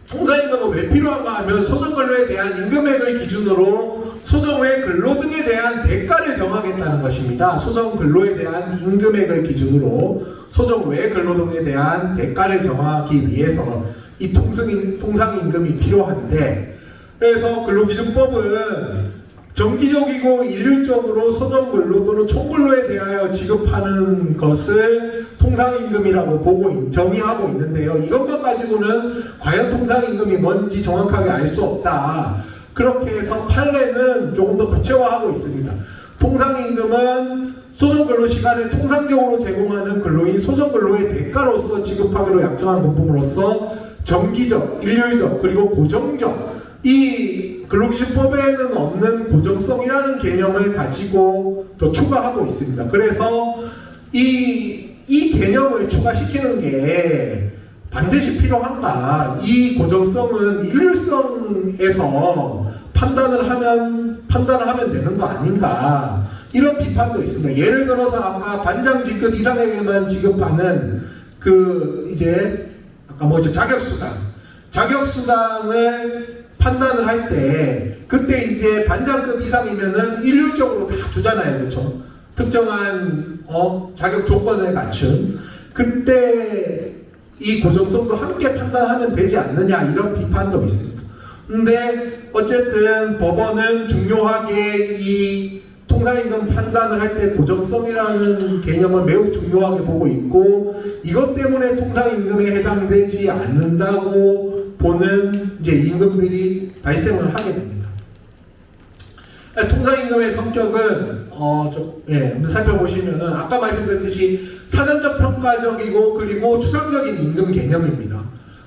통상임금은 왜 필요한가 하면 소정근로에 대한 임금액을 기준으로 소정외 근로 등에 대한 대가를 정하겠다는 것입니다. 소정근로에 대한 임금액을 기준으로 소정외 근로 등에 대한 대가를 정하기 위해서 이 통상임금이 필요한데, 그래서 근로기준법은 정기적이고 일률적으로 소정근로 또는 총근로에 대하여 지급하는 것을 통상임금이라고 보고 정의하고 있는데요. 이것만 가지고는 과연 통상임금이 뭔지 정확하게 알 수 없다. 그렇게 해서 판례는 조금 더 구체화하고 있습니다. 통상임금은 소정근로 시간을 통상적으로 제공하는 근로인 소정근로의 대가로서 지급하기로 약정한 공품으로서 정기적, 일요일적, 그리고 고정적 이 근로기준법에는 없는 고정성이라는 개념을 가지고 더 추가하고 있습니다. 그래서 이 개념을 추가시키는 게 반드시 필요한가? 이 고정성은 일률성에서 판단을 하면 되는 거 아닌가? 이런 비판도 있습니다. 예를 들어서 아까 반장 직급 이상에게만 지급하는 아까 뭐죠? 자격수당을 판단을 할 때 그때 이제 반장급 이상이면은 일률적으로 다 주잖아요. 그렇죠? 특정한 자격 조건을 갖춘 그때 이 고정성도 함께 판단하면 되지 않느냐 이런 비판도 있습니다. 근데 어쨌든 법원은 중요하게 이 통상임금 판단을 할 때 고정성이라는 개념을 매우 중요하게 보고 있고 이것 때문에 통상임금에 해당되지 않는다고 보는 이제 임금들이 발생을 하게 됩니다. 통상임금의 성격은 한번 살펴보시면은 아까 말씀드렸듯이 사전적 평가적이고 그리고 추상적인 임금 개념입니다.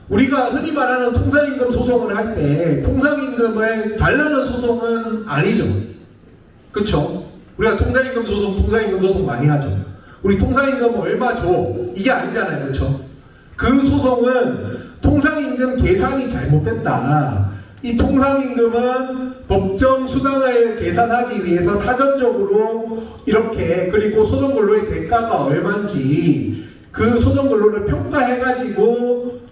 우리가 흔히 말하는 통상임금 소송을 할 때 통상임금을 달라는 소송은 아니죠. 그쵸? 우리가 통상임금 소송 많이 하죠. 우리 통상임금 얼마 줘? 이게 아니잖아요. 그쵸? 그 소송은 통상임금 계산이 잘못됐다. 이 통상임금은 법정 수당을 계산하기 위해서 사전적으로 이렇게 그리고 소정근로의 대가가 얼마인지 그 소정근로를 평가해가지고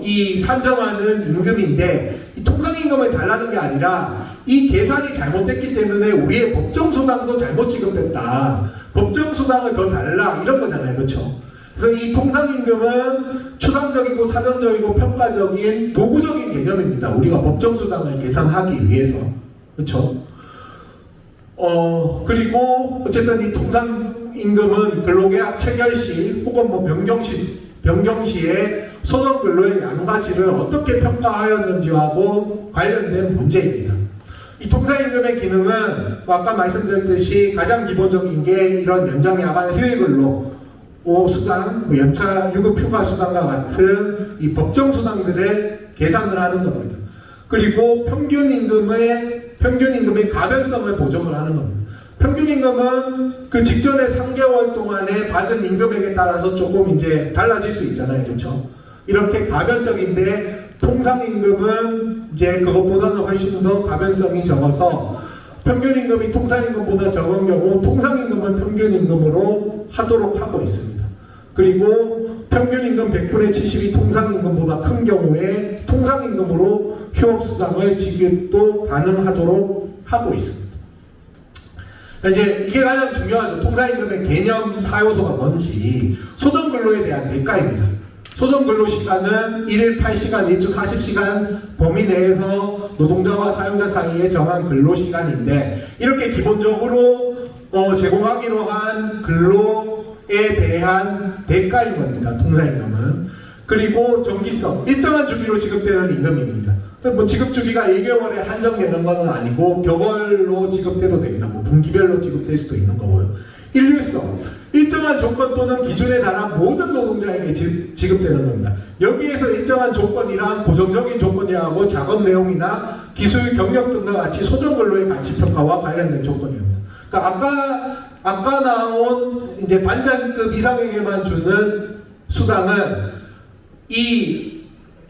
이 산정하는 임금인데 이 통상임금을 달라는 게 아니라 이 계산이 잘못됐기 때문에 우리의 법정수당도 잘못 지급됐다. 법정수당을 더 달라 이런 거잖아요. 그렇죠? 그래서 이 통상임금은 추상적이고 사전적이고 평가적인 도구적인 개념입니다. 우리가 법정수당을 계산하기 위해서. 그렇죠? 그리고 어쨌든 이 통상임금은 근로계약 체결시 혹은 뭐 변경시에 소정근로의 양가치를 어떻게 평가하였는지하고 관련된 문제입니다. 이 통상임금의 기능은 아까 말씀드렸듯이 가장 기본적인 게 이런 연장 야간 휴일근로 수당, 연차 유급 휴가 수당과 같은 이 법정 수당들을 계산을 하는 겁니다. 그리고 평균 임금의 가변성을 보정을 하는 겁니다. 평균 임금은 그 직전에 3개월 동안에 받은 임금액에 따라서 조금 이제 달라질 수 있잖아요. 그렇죠? 이렇게 가변적인데 통상임금은 이제 그것보다는 훨씬 더 가변성이 적어서 평균임금이 통상임금보다 적은 경우 통상임금은 평균임금으로 하도록 하고 있습니다. 그리고 평균임금 100분의 70이 통상임금보다 큰 경우에 통상임금으로 휴업수당의 지급도 가능하도록 하고 있습니다. 이제 이게 가장 중요하죠. 통상임금의 개념 4요소가 뭔지 소정근로에 대한 대가입니다. 소정근로시간은 1일 8시간, 일주 40시간 범위 내에서 노동자와 사용자 사이에 정한 근로시간인데 이렇게 기본적으로 제공하기로 한 근로에 대한 대가인 겁니다. 통상임금은. 그리고 정기성, 일정한 주기로 지급되는 임금입니다. 뭐 지급 주기가 1개월에 한정되는 건 아니고 격월로 지급돼도 됩니다. 뭐 분기별로 지급될 수도 있는 거고요. 일률성, 일정한 조건 또는 기준에 달한 모든 노동자에게 지급되는 겁니다. 여기에서 일정한 조건이란 고정적인 조건이라고 작업 내용이나 기술, 경력 등과 같이 소정근로의 가치평가와 관련된 조건입니다. 그러니까 아까 나온 이제 반장급 이상에게만 주는 수당은 이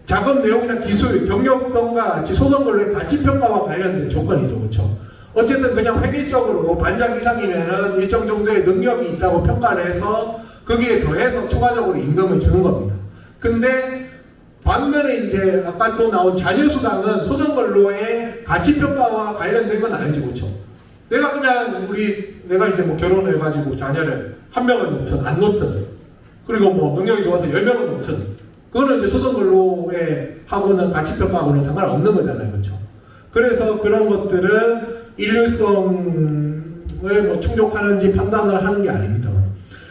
작업 내용이나 기술, 경력 등과 같이 소정근로의 가치평가와 관련된 조건이죠. 그렇죠? 어쨌든 그냥 획일적으로 반장 이상이면은 일정 정도의 능력이 있다고 평가를 해서 거기에 더해서 추가적으로 임금을 주는 겁니다. 근데 반면에 이제 아까 또 나온 자녀수당은 소정근로의 가치평가와 관련된 건 아니죠. 그렇죠? 내가 이제 뭐 결혼을 해가지고 자녀를 한 명을 놓든 안 놓든 그리고 뭐 능력이 좋아서 10명을 놓든 그거는 이제 소정근로에 하고는 가치평가하고는 상관없는 거잖아요. 그렇죠? 그래서 그런 것들은 일률성을 뭐 충족하는지 판단을 하는 게 아닙니다.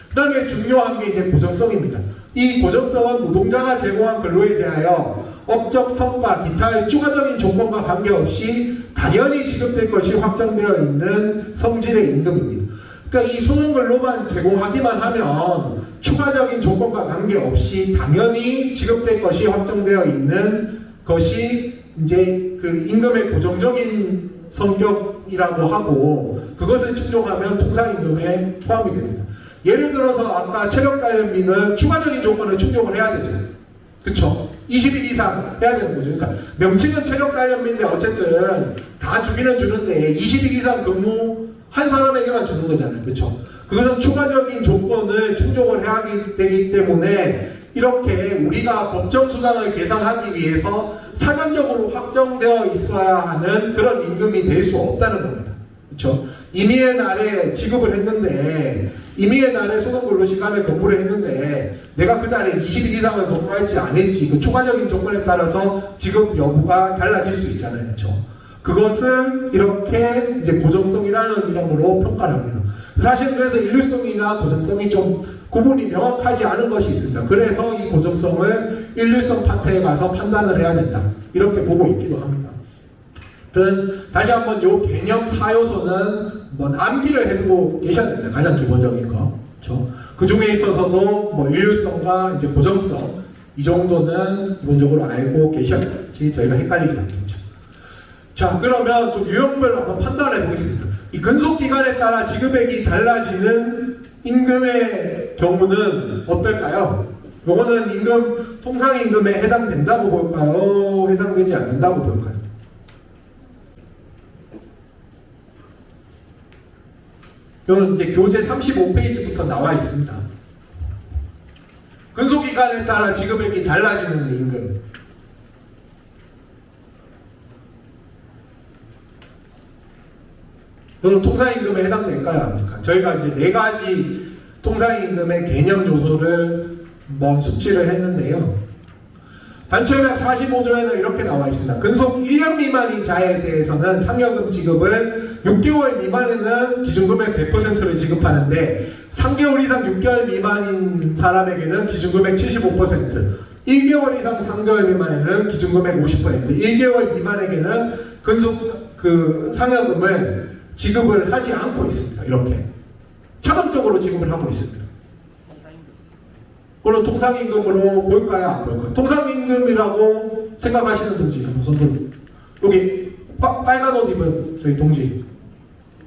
그 다음에 중요한 게 이제 고정성입니다. 이 고정성은 노동자가 제공한 근로에 대하여 업적 성과, 기타의 추가적인 조건과 관계없이 당연히 지급될 것이 확정되어 있는 성질의 임금입니다. 그러니까 이 소형근로만 제공하기만 하면 추가적인 조건과 관계없이 당연히 지급될 것이 확정되어 있는 것이 이제 그 임금의 고정적인 성격이라고 하고 그것을 충족하면 통상임금에 포함이 됩니다. 예를 들어서 아까 체력관련비는 추가적인 조건을 충족을 해야 되죠. 그쵸? 20일 이상 해야 되는 거죠. 그러니까 명칭은 체력관련비인데 어쨌든 다 주기는 주는데 20일 이상 근무한 사람에게만 주는 거잖아요. 그쵸? 그것은 추가적인 조건을 충족을 해야 되기 때문에 이렇게 우리가 법정 수당을 계산하기 위해서 사전적으로 확정되어 있어야 하는 그런 임금이 될 수 없다는 겁니다. 그렇죠? 임의의 날에 지급을 했는데 임의의 날에 소속근로시간에 근무를 했는데 내가 그 달에 20일 이상을 근무할지 안 했지 그 추가적인 조건에 따라서 지급 여부가 달라질 수 있잖아요. 그렇죠? 그것을 이렇게 이제 고정성이라는 이름으로 평가를 합니다. 사실 그래서 일률성이나 고정성이 좀 구분이 명확하지 않은 것이 있습니다. 그래서 이 고정성을 일률성 파트에 가서 판단을 해야 된다. 이렇게 보고 있기도 합니다. 다시 한번 이 개념 4요소는 뭐 암기를 해두고 계셔야 됩니다. 가장 기본적인 거. 그렇죠? 그 중에 있어서도 뭐 일률성과 이제 고정성 이 정도는 기본적으로 알고 계셔야지 저희가 헷갈리지 않겠죠. 자, 그러면 좀 유형별로 한번 판단해 보겠습니다. 이 근속기간에 따라 지급액이 달라지는 임금의 경우는 어떨까요? 요거는 임금, 통상임금에 해당된다고 볼까요? 해당되지 않는다고 볼까요? 이거는 이제 교재 35페이지부터 나와 있습니다. 근속기간에 따라 지급액이 달라지는 임금. 이거는 통상임금에 해당될까요? 안 될까요? 저희가 이제 4가지 통상임금의 개념 요소를 숙지를 했는데요. 단체협약 45조에는 이렇게 나와 있습니다. 근속 1년 미만인 자에 대해서는 상여금 지급을 6개월 미만에는 기준금액 100%를 지급하는데 3개월 이상 6개월 미만인 사람에게는 기준금액 75%, 1개월 이상 3개월 미만에는 기준금액 50%, 1개월 미만에게는 근속 그 상여금을 지급을 하지 않고 있습니다. 이렇게 차등적으로 지급을 하고 있습니다. 그럼 통상임금으로 볼까요? 안 볼까요? 통상임금이라고 생각하시는 동지 한번 손 들어. 여기 빨간 옷 입은 저희 동지.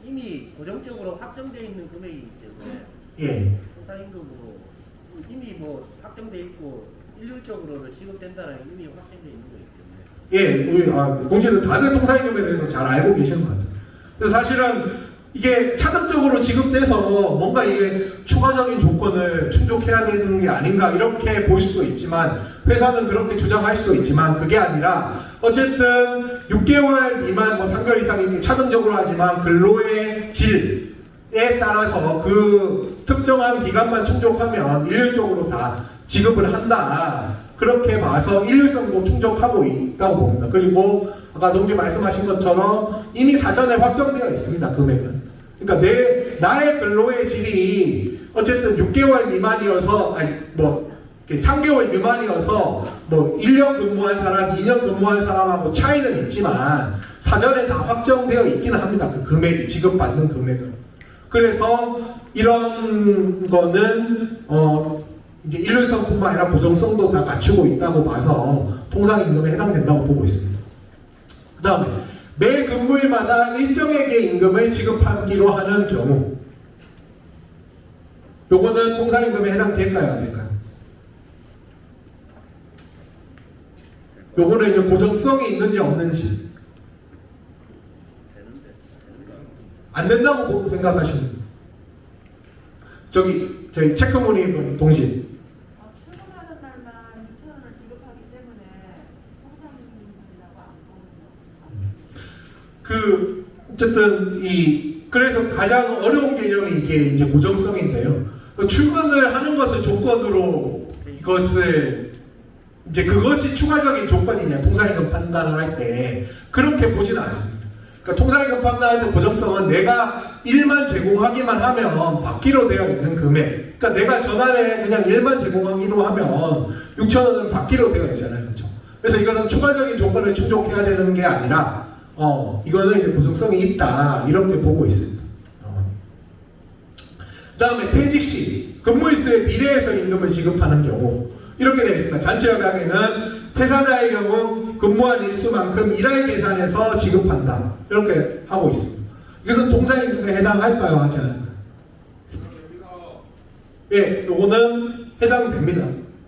이미 고정적으로 확정되어 있는 금액이기 때문에 예. 통상임금으로 이미 뭐 확정되어 있고 일률적으로 지급된다는 게 이미 확정되어 있는 거기 때문에. 예, 우리 동지들 다들 통상임금에 대해서 잘 알고 계시는 것 같아요. 그래서 사실은 이게 차등적으로 지급돼서 뭔가 이게 추가적인 조건을 충족해야 되는 게 아닌가 이렇게 볼 수도 있지만 회사는 그렇게 주장할 수도 있지만 그게 아니라 어쨌든 6개월 미만 3개월 이상 이렇게 차등적으로 하지만 근로의 질에 따라서 그 특정한 기간만 충족하면 일률적으로 다 지급을 한다. 그렇게 봐서 일률성도 충족하고 있다고 봅니다. 그리고 아까 동지 말씀하신 것처럼 이미 사전에 확정되어 있습니다. 금액은. 그러니까 나의 근로의 질이 어쨌든 6개월 미만이어서 3개월 미만이어서 1년 근무한 사람, 2년 근무한 사람하고 차이는 있지만 사전에 다 확정되어 있기는 합니다. 그 금액이 지급받는 금액은. 그래서 이런 거는 이제 일률성뿐만 아니라 고정성도 다 갖추고 있다고 봐서 통상임금에 해당된다고 보고 있습니다. 그 다음에 매 근무일마다 일정액의 임금을 지급하기로 하는 경우 요거는 통상임금에 해당될까요? 안 될까요? 요거는 이제 고정성이 있는지 없는지 안 된다고 생각하시는 분요 저희 체크무늬 동시 출근하는 날만 6,000원을 지급하기 때문에 통상임금이라고 안 보거든요. 어쨌든 그래서 가장 어려운 개념이 이게 이제 고정성인데요. 출근을 하는 것을 조건으로 이것을 이제 그것이 추가적인 조건이냐 통상임금 판단을 할 때 그렇게 보지는 않습니다. 그러니까 통상임금 판단할 때 고정성은 내가 일만 제공하기만 하면 받기로 되어 있는 금액. 그러니까 내가 전날에 그냥 일만 제공하기로 하면 6,000원은 받기로 되어 있잖아요. 그렇죠? 그래서 이거는 추가적인 조건을 충족해야 되는 게 아니라 이거는 이제 고정성이 있다 이렇게 보고 있습니다. 그 다음에 퇴직 시 근무일수에 비례해서 임금을 지급하는 경우 이렇게 되어 있습니다. 단체협약에는 퇴사자의 경우 근무한 일수만큼 일할 계산해서 지급한다 이렇게 하고 있습니다. 이것은 동사임금에 해당할까요? 하지 않을까요? 예, 요거는 해당됩니다.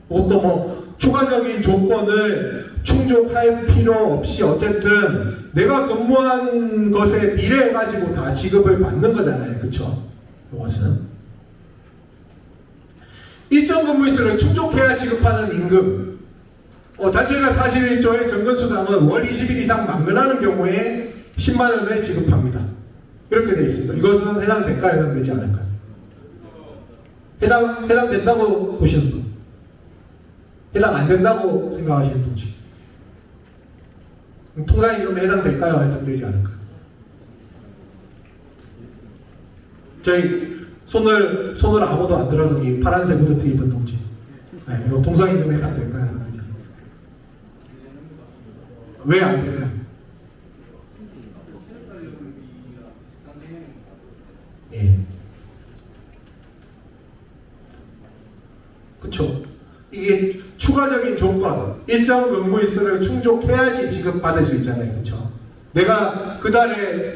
그것도 뭐 추가적인 조건을 충족할 필요 없이 어쨌든 내가 근무한 것에 비례해 가지고 다 지급을 받는 거잖아요. 그렇죠? 이것은 일정 근무일수를 충족해야 지급하는 임금. 단체가 41조의 정근수당은 월 20일 이상 만근하는 경우에 10만 원을 지급합니다. 이렇게 되어 있습니다. 이것은 해당될까요? 해당되지 않을까요? 해당된다고 보시는 분? 해당 안 된다고 생각하시는 분지? 통상임금에 해당될까요? 해당되지 않을까요? 저희 손을 아무도 안 들어서 이 파란색 후드티 입은 동지. 네, 이거 통상임금에 해당될까요? 해당되지 않을까요? 왜 안 될까요? 예. 그쵸. 이게 추가적인 조건, 일정 근무일수를 충족해야지 지급받을 수 있잖아요. 그쵸. 내가 그날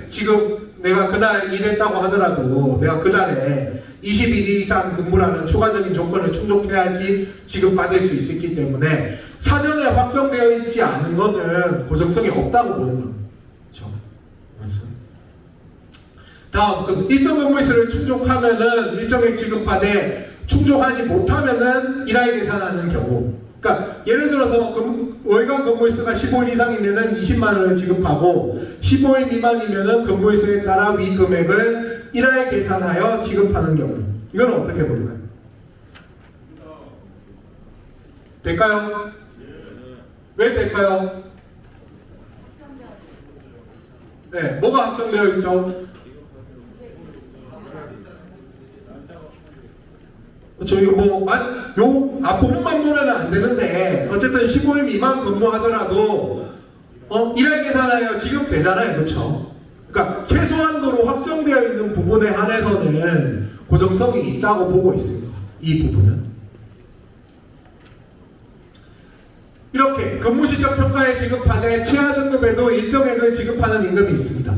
일했다고 하더라도 내가 그날에 20일 이상 근무라는 추가적인 조건을 충족해야지 지급받을 수 있기 때문에 사전에 확정되어 있지 않은 것은 고정성이 없다고 보는 겁니다. 그쵸. 맞습니다. 다음, 그럼 일정 근무일수를 충족하면은 일정액 지급받에 충족하지 못하면은 일할 계산하는 경우. 그러니까 예를 들어서 월간 근무일수가 15일 이상이면은 20만 원을 지급하고 15일 미만이면은 근무일수에 따라 위 금액을 일할 계산하여 지급하는 경우. 이건 어떻게 볼까요? 될까요? 왜 될까요? 네, 뭐가 확정되어 있죠? 그렇죠. 이거 요 앞부분만 보면 안 되는데 어쨌든 15일 미만 근무하더라도 일할 계산하여 지급되잖아요. 그렇죠. 그러니까 최소한도로 확정되어 있는 부분에 한해서는 고정성이 있다고 보고 있습니다. 이 부분은 이렇게 근무 실적 평가에 지급하되 최하 등급에도 일정액을 지급하는 임금이 있습니다.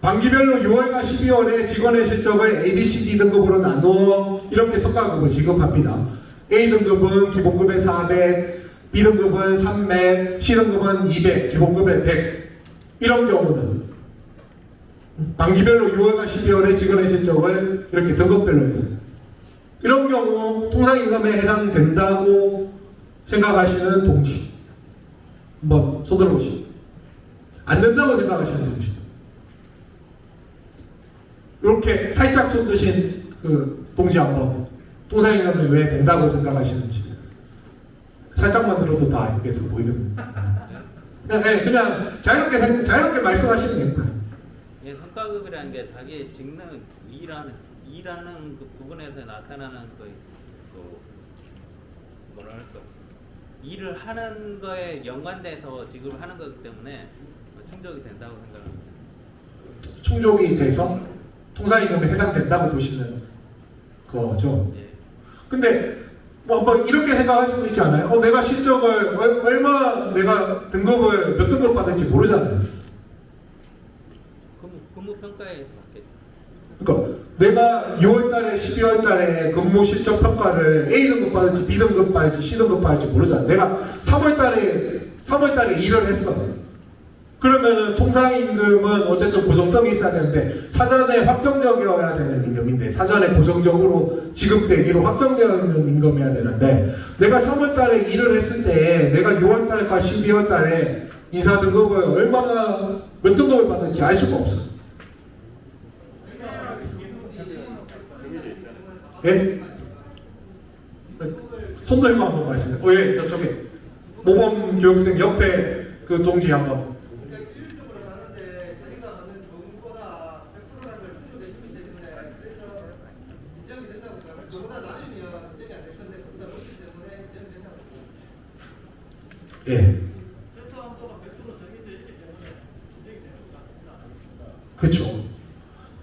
반기별로 6월과 12월에 직원의 실적을 A, B, C, D 등급으로 나누어 이렇게 성과급을 지급합니다. A 등급은 기본급의 400, B 등급은 300, C 등급은 200, 기본급의 100. 이런 경우는 반기별로 6월과 12월에 직원의 실적을 이렇게 등급별로 해서 이런 경우 통상임금에 해당된다고 생각하시는 동지 한번 손 들어보시죠. 안 된다고 생각하시는 동지 이렇게 살짝 손 드신 그 동지 한번 통상임금에 왜 된다고 생각하시는지 살짝만 들어도 다 여기서 보이거든요. 그냥 자유롭게 말씀하시면 됩니다. 예, 성과급이라는 게 자기의 직능 일하는 그 부분에서 나타나는 뭐랄까 일을 하는 거에 연관돼서 지급을 하는 거기 때문에 충족이 된다고 생각합니다. 충족이 돼서 통상임금에 해당된다고 보시는 거죠. 예. 근데 뭐 한번 이렇게 생각할 수도 있지 않아요? 내가 실적을 얼마 내가 등급을 몇 등급 받을지 모르잖아요. 근무 평가에 맞겠죠. 그러니까 내가 6월달에 12월달에 근무 실적 평가를 A 등급 받을지 B 등급 받을지 C 등급 받을지 모르잖아. 내가 3월달에 일을 했어. 그러면은 통상임금은 어쨌든 고정성이 있어야 되는데 사전에 확정되어야 되는 임금인데 사전에 고정적으로 지급되기로 확정되어 있는 임금이어야 되는데 내가 3월달에 일을 했을 때 내가 6월달과 12월달에 인사 등급을 얼마나 몇 등급을 받는지 알 수가 없어. 예? 손 들고 한번 말씀해. 예, 저쪽에 모범 교육생 옆에 그 동지 한번. 그러니까 기술적으로 가는데 자기가 받는 돈보다 100%라는 걸 충족해 주기 때문에 그래서 인정이 된다고 생각해요. 그보다 낮으면 인정이 안 될 건데 그보다 높기 때문에 인정이 된다고 생각해요. 예. 최소한도가 100% 정해져 있기 때문에 인정이 되는 것 같습니다. 그렇죠.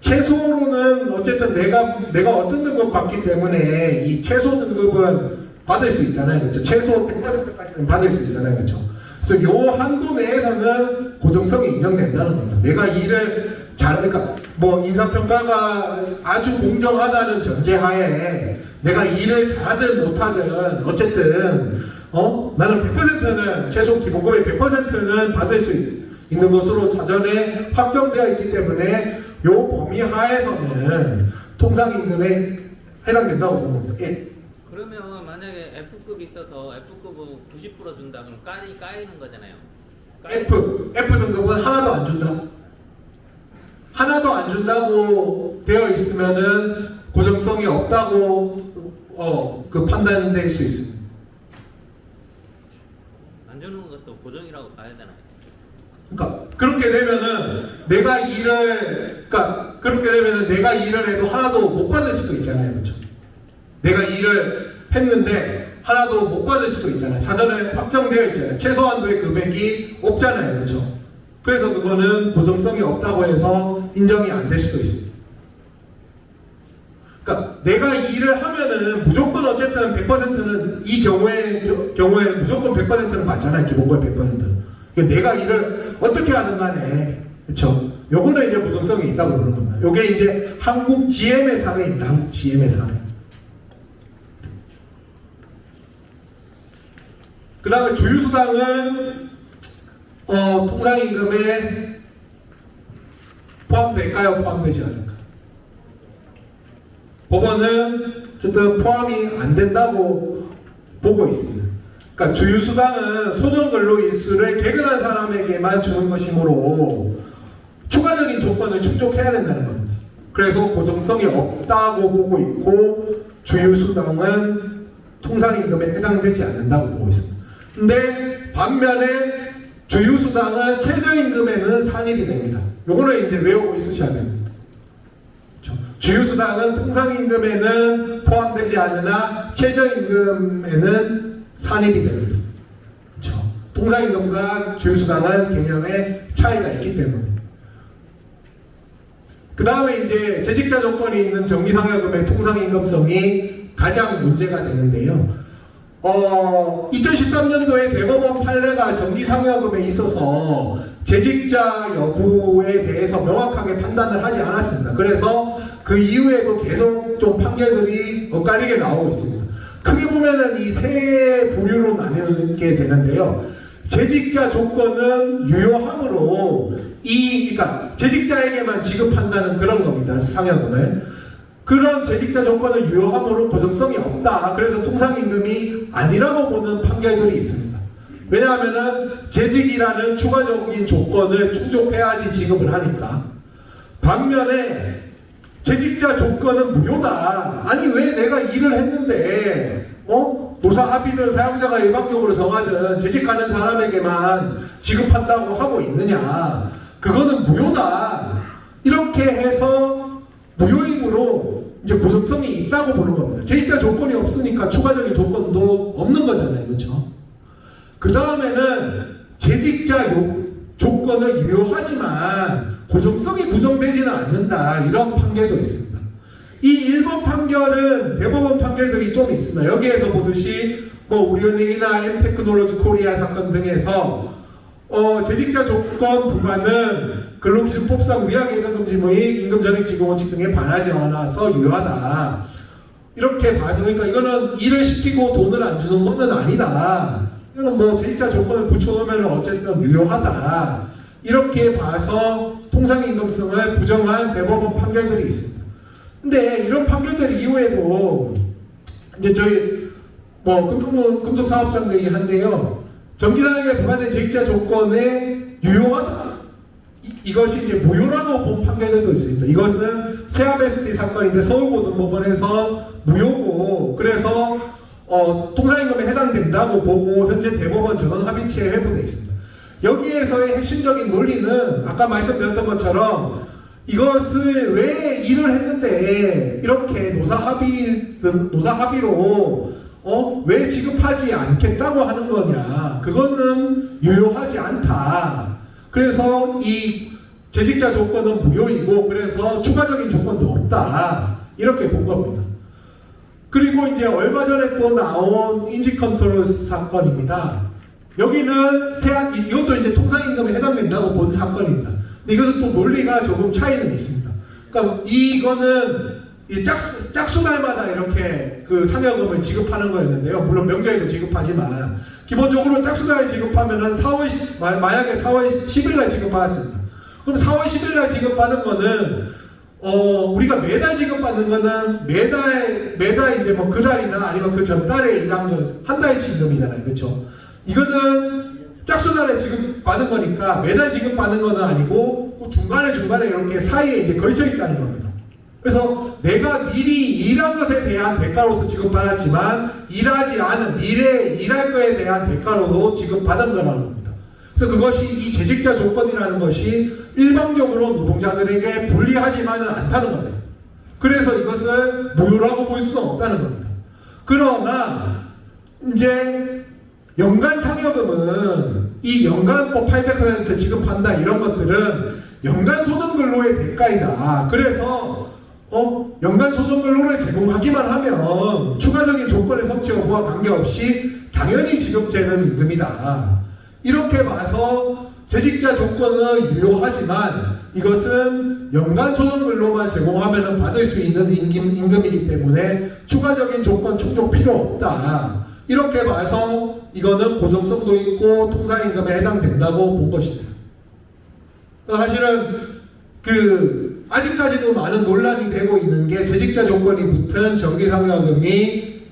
최소로는 어쨌든 내가 내가 어떤 등급 받기 때문에 이 최소 등급은 받을 수 있잖아요. 그렇죠? 최소 100%까지는 받을 수 있잖아요. 그렇죠? 그래서 요 한도 내에서는 고정성이 인정된다는 겁니다. 내가 일을 그러니까 뭐 인사평가가 아주 공정하다는 전제하에 내가 일을 잘하든 못하든 어쨌든 나는 100%는 최소 기본급의 100%는 받을 수 있는 것으로 사전에 확정되어 있기 때문에 요 범위 하에서는 통상임금에 해당된다고 보는 겁니다. 예. 그러면 만약에 F급이 있어서 F급은 90% 준다 그럼 까이는 거잖아요. F 등급은 하나도 안 준다. 하나도 안 준다고 되어 있으면은 고정성이 없다고 그 판단될 수 있습니다. 안 주는 것도 고정이라고 봐야 되나요? 그러니까 그렇게 되면은 내가 일을 해도 하나도 못 받을 수도 있잖아요. 그렇죠? 내가 일을 했는데 하나도 못 받을 수도 있잖아요. 사전에 확정되어 있잖아요. 최소한도의 금액이 없잖아요. 그렇죠? 그래서 그거는 고정성이 없다고 해서 인정이 안 될 수도 있습니다. 그러니까 내가 일을 하면은 무조건 어쨌든 100%는 이 경우에 무조건 100%는 맞잖아요. 기본급 100%는. 그러니까 내가 일을 어떻게 하든 간에 그렇죠? 요거는 이제 고정성이 있다고 그러는 겁니다. 요게 이제 한국 GM의 사례입니다. 한국 GM의 사례. 그 다음에 주유수당은 통상임금에 포함될까요? 포함되지 않을까요? 법원은 어쨌든 포함이 안 된다고 보고 있습니다. 그러니까 주유수당은 소정근로일수를 개근한 사람에게만 주는 것이므로 추가적인 조건을 충족해야 된다는 겁니다. 그래서 고정성이 없다고 보고 있고 주유수당은 통상임금에 해당되지 않는다고 보고 있습니다. 근데 반면에 주유수당은 최저임금에는 산입이 됩니다. 요거는 이제 외우고 있으셔야 됩니다. 그렇죠? 주유수당은 통상임금에는 포함되지 않으나 최저임금에는 산입이 됩니다. 그렇죠? 통상임금과 주유수당은 개념의 차이가 있기 때문에. 그 다음에 이제 재직자 조건이 있는 정기상여금의 통상임금성이 가장 문제가 되는데요. 2013년도에 대법원 판례가 정기상여금에 있어서 재직자 여부에 대해서 명확하게 판단을 하지 않았습니다. 그래서 그 이후에도 계속 좀 판결들이 엇갈리게 나오고 있습니다. 크게 보면은 이 세 부류로 나뉘게 되는데요. 재직자 조건은 유효하므로 그러니까 재직자에게만 지급한다는 그런 겁니다. 상여금을. 그런 재직자 조건은 유효하므로 고정성이 없다. 그래서 통상임금이 아니라고 보는 판결들이 있습니다. 왜냐하면은 재직이라는 추가적인 조건을 충족해야지 지급을 하니까. 반면에 재직자 조건은 무효다. 아니 왜 내가 일을 했는데 노사 합의든 사용자가 일방적으로 정하든 재직하는 사람에게만 지급한다고 하고 있느냐. 그거는 무효다. 이렇게 해서 무효이므로 이제 고정성이 있다고 보는 겁니다. 재직자 조건이 없으니까 추가적인 조건도 없는 거잖아요. 그렇죠? 그 다음에는 재직자 조건은 유효하지만 고정성이 부정되지는 않는다. 이런 판결도 있습니다. 이 1번 판결은 대법원 판결들이 좀 있습니다. 여기에서 보듯이 우리은행이나 엠테크놀로지 코리아 사건 등에서 재직자 조건 부과는 근로기준법상 위약예정금지 및 임금전액지급원칙 등에 반하지 않아서 유효하다. 이렇게 봐서 그러니까 이거는 일을 시키고 돈을 안 주는 것은 아니다. 이거는 재직자 조건을 붙여놓으면 어쨌든 유효하다. 이렇게 봐서 통상임금성을 부정한 대법원 판결들이 있습니다. 근데 이런 판결들 이후에도 이제 저희 금속사업장들이 한데요. 정기상여금에 부과된 재직자 조건에 유효하다. 이것이 이제 무효라고 본 판결들도 있습니다. 이것은 세아베스티 사건인데 서울고등법원에서 무효고 그래서 통상임금에 해당된다고 보고 현재 대법원 전원합의체에 회부되어 있습니다. 여기에서의 핵심적인 논리는 아까 말씀드렸던 것처럼 이것을 왜 일을 했는데 이렇게 노사 합의로 왜 지급하지 않겠다고 하는 거냐. 그거는 유효하지 않다. 그래서 이 재직자 조건은 무효이고 그래서 추가적인 조건도 없다. 이렇게 본 겁니다. 그리고 이제 얼마 전에 또 나온 인지 컨트롤 사건입니다. 여기는 이것도 이제 통상임금에 해당된다고 본 사건입니다. 근데 이것은 또 논리가 조금 차이는 있습니다. 그러니까 이거는 이 짝수날마다 이렇게 그 상여금을 지급하는 거였는데요. 물론 명절에도 지급하지만 기본적으로 짝수날 지급하면은 만약에 4월 10일 날 지급받았습니다. 그럼 4월 10일 날 지급받은 거는 우리가 매달 지급받는 거는 매달 이제 뭐 그 달이나 아니면 그 전달에 일한 건 한 달치 임금이잖아요. 그렇죠? 이거는 짝수날에 지급받은 거니까 매달 지급받는 거는 아니고 중간에 이렇게 사이에 이제 걸쳐 있다는 겁니다. 그래서 내가 미리 일한 것에 대한 대가로서 지급받았지만 일하지 않은 미래에 일할 거에 대한 대가로도 지급받은 거라는 겁니다. 그래서 그것이 이 재직자 조건이라는 것이 일방적으로 노동자들에게 불리하지만은 않다는 겁니다. 그래서 이것을 무효라고 볼 수는 없다는 겁니다. 그러나 이제 연간 상여금은 이 연간법 800% 지급한다 이런 것들은 연간 소정근로의 대가이다. 그래서 연간 소정근로를 제공하기만 하면 추가적인 조건의 성취 여부와 관계없이 당연히 지급되는 임금이다. 이렇게 봐서 재직자 조건은 유효하지만 이것은 연간 소정근로만 제공하면 받을 수 있는 임금이기 때문에 추가적인 조건 충족 필요 없다. 이렇게 봐서 이거는 고정성도 있고 통상임금에 해당된다고 본 것입니다. 사실은 아직까지도 많은 논란이 되고 있는 게 재직자 조건이 붙은 정기상여금이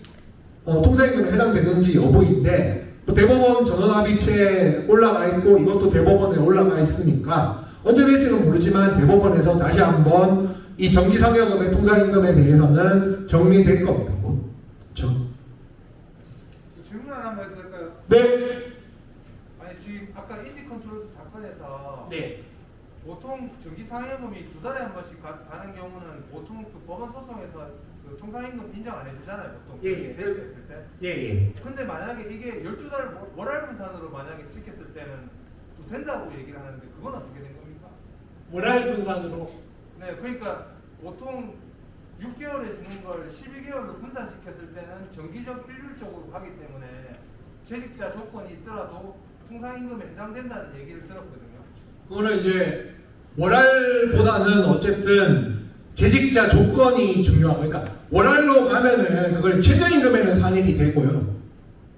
통상임금에 해당되는지 여부인데 대법원 전원합의체에 올라가 있고 이것도 대법원에 올라가 있으니까 언제 될지는 모르지만 대법원에서 다시 한번 이 정기상여금의 통상임금에 대해서는 정리될 겁니다. 그렇죠? 질문 하나만 해도 될까요? 네. 아니 지금 아까 인지 컨트롤 사건에서 네. 보통 정기상여금이 2달에 한 번씩 가는 경우는 보통 그 법원 소송에서 그 통상임금 인정 안 해주잖아요. 보통 예. 제외됐을 때. 예. 근데 만약에 이게 12달 월할분산으로 만약에 시켰을 때는 또 된다고 얘기를 하는데 그건 어떻게 된 겁니까? 월할 분산으로. 네, 그러니까 보통 6개월에 주는 걸 12개월로 분산시켰을 때는 정기적 일률적으로 하기 때문에 재직자 조건이 있더라도 통상임금에 해당된다는 얘기를 들었거든요. 그거는 이제 월할보다는 어쨌든 재직자 조건이 중요하고, 그러니까 월할로 가면은 그걸 최저임금에는 산입이 되고요,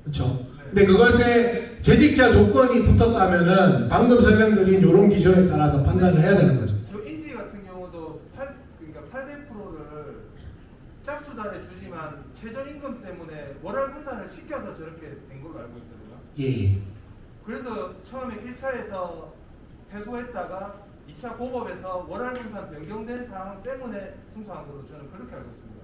그렇죠? 근데 그것에 재직자 조건이 붙었다면은 방금 설명드린 이런 기준에 따라서 판단을 해야 되는 거죠. 저 인지 같은 경우도 800%를 짝수달에 주지만 최저임금 때문에 월할 분산을 시켜서 저렇게 된 걸로 알고 있거든요. 예. 그래서 처음에 1차에서 패소했다가 2차 고법에서 월할 분산 변경된 상황 때문에 승소한 걸로 저는 그렇게 알고 있습니다.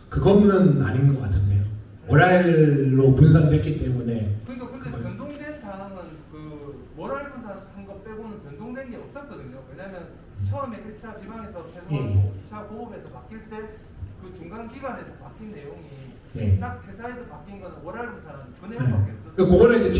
그거는 아닌 것 같은데요. 월할로 분산됐기 때문에. 그러니까 근데 변동된 상황은 그 월할 분산한 것 빼고는 변동된 게 없었거든요. 왜냐면 처음에 1차 지방에서 패소하고 2차 고법에서 바뀔 때 그 중간 기간에서 바뀐 내용이 딱 회사에서 바뀐 거는 월할 분산은 그 내용밖에 없었어요. 그거는 이제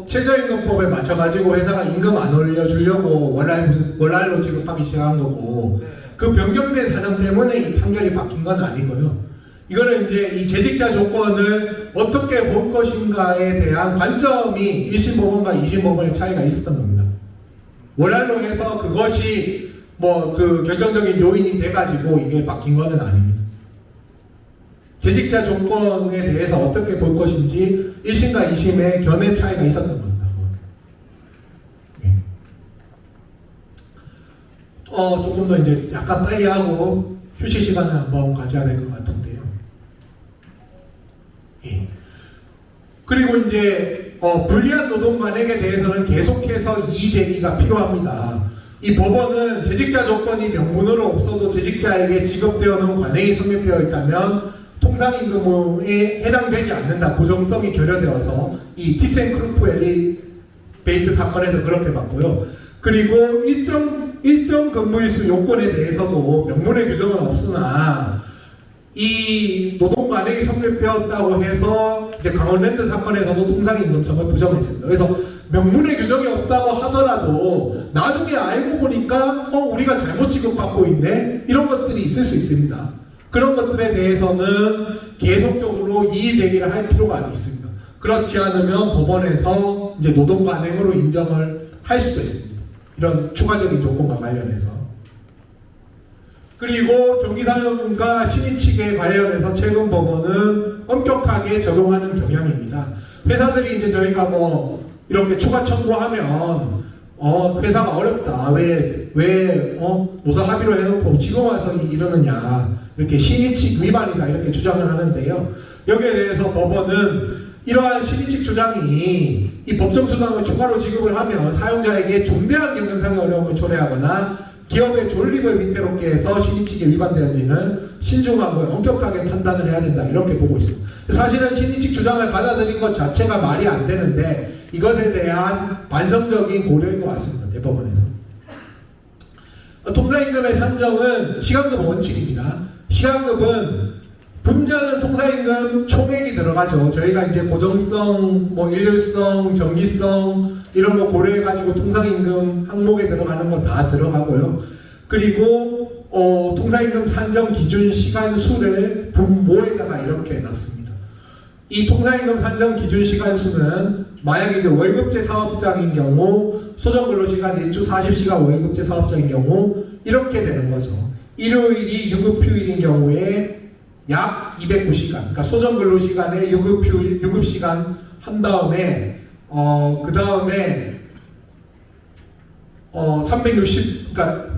최저임금법에 맞춰가지고 회사가 임금 안 올려주려고 월할로 지급하기 시작한 거고, 네. 그 변경된 사정 때문에 이 판결이 바뀐 건 아니고요. 이거는 이제 이 재직자 조건을 어떻게 볼 것인가에 대한 관점이 1심 법원과 2심 법원의 차이가 있었던 겁니다. 월할로 해서 그것이 뭐 그 결정적인 요인이 돼가지고 이게 바뀐 거는 아닙니다. 재직자 조건에 대해서 어떻게 볼 것인지 1심과 2심의 견해 차이가 있었던 겁니다. 네. 조금 더 이제 약간 빨리 하고 휴식 시간을 한번 가져야 될 것 같은데요. 예. 그리고 이제 불리한 노동 관행에 대해서는 계속해서 이의 제기가 필요합니다. 이 법원은 재직자 조건이 명문으로 없어도 재직자에게 지급되어놓은 관행이 성립되어 있다면 통상임금에 해당되지 않는다. 고정성이 결여되어서 이 티센크루프 엘리베이트 사건에서 그렇게 봤고요. 그리고 일정 근무일수 요건에 대해서도 명문의 규정은 없으나 이 노동 관행이 성립되었다고 해서 이제 강원랜드 사건에서도 통상임금성을 부정했습니다. 그래서 명문의 규정이 없다고 하더라도 나중에 알고 보니까 우리가 잘못 지급받고 있네, 이런 것들이 있을 수 있습니다. 그런 것들에 대해서는 계속적으로 이의 제기를 할 필요가 있습니다. 그렇지 않으면 법원에서 이제 노동 관행으로 인정을 할 수도 있습니다. 이런 추가적인 조건과 관련해서. 그리고 정기사용과 신의치계 관련해서 최근 법원은 엄격하게 적용하는 경향입니다. 회사들이 이제 저희가 뭐 이렇게 추가 청구하면 회사가 어렵다. 왜 노사 합의로 해놓고 지금 와서 이러느냐. 이렇게 신의칙 위반이다. 이렇게 주장을 하는데요. 여기에 대해서 법원은 이러한 신의칙 주장이 이 법정수당을 추가로 지급을 하면 사용자에게 중대한 경영상의 어려움을 초래하거나 기업의 존립을 위태롭게 해서 신의칙에 위반되는지는 신중하고 엄격하게 판단을 해야 된다. 이렇게 보고 있습니다. 사실은 신의칙 주장을 받아들인 것 자체가 말이 안 되는데 이것에 대한 반성적인 고려인 것 같습니다. 대법원에서. 통사임금의 산정은 시간급 원칙입니다. 시간급은 분자는 통사임금 총액이 들어가죠. 저희가 이제 고정성, 일률성, 정기성 이런 거 고려해가지고 통상임금 항목에 들어가는 거 다 들어가고요. 그리고 통상임금 산정 기준 시간 수를 분모에다가 이렇게 놨습니다. 이 통상임금 산정 기준 시간 수는 만약에 이제 월급제 사업장인 경우 소정근로시간 일주 40시간 월급제 사업장인 경우 이렇게 되는 거죠. 일요일이 유급휴일인 경우에 약 209시간, 그러니까 소정근로시간에 유급시간 한 다음에 그 다음에 360, 그러니까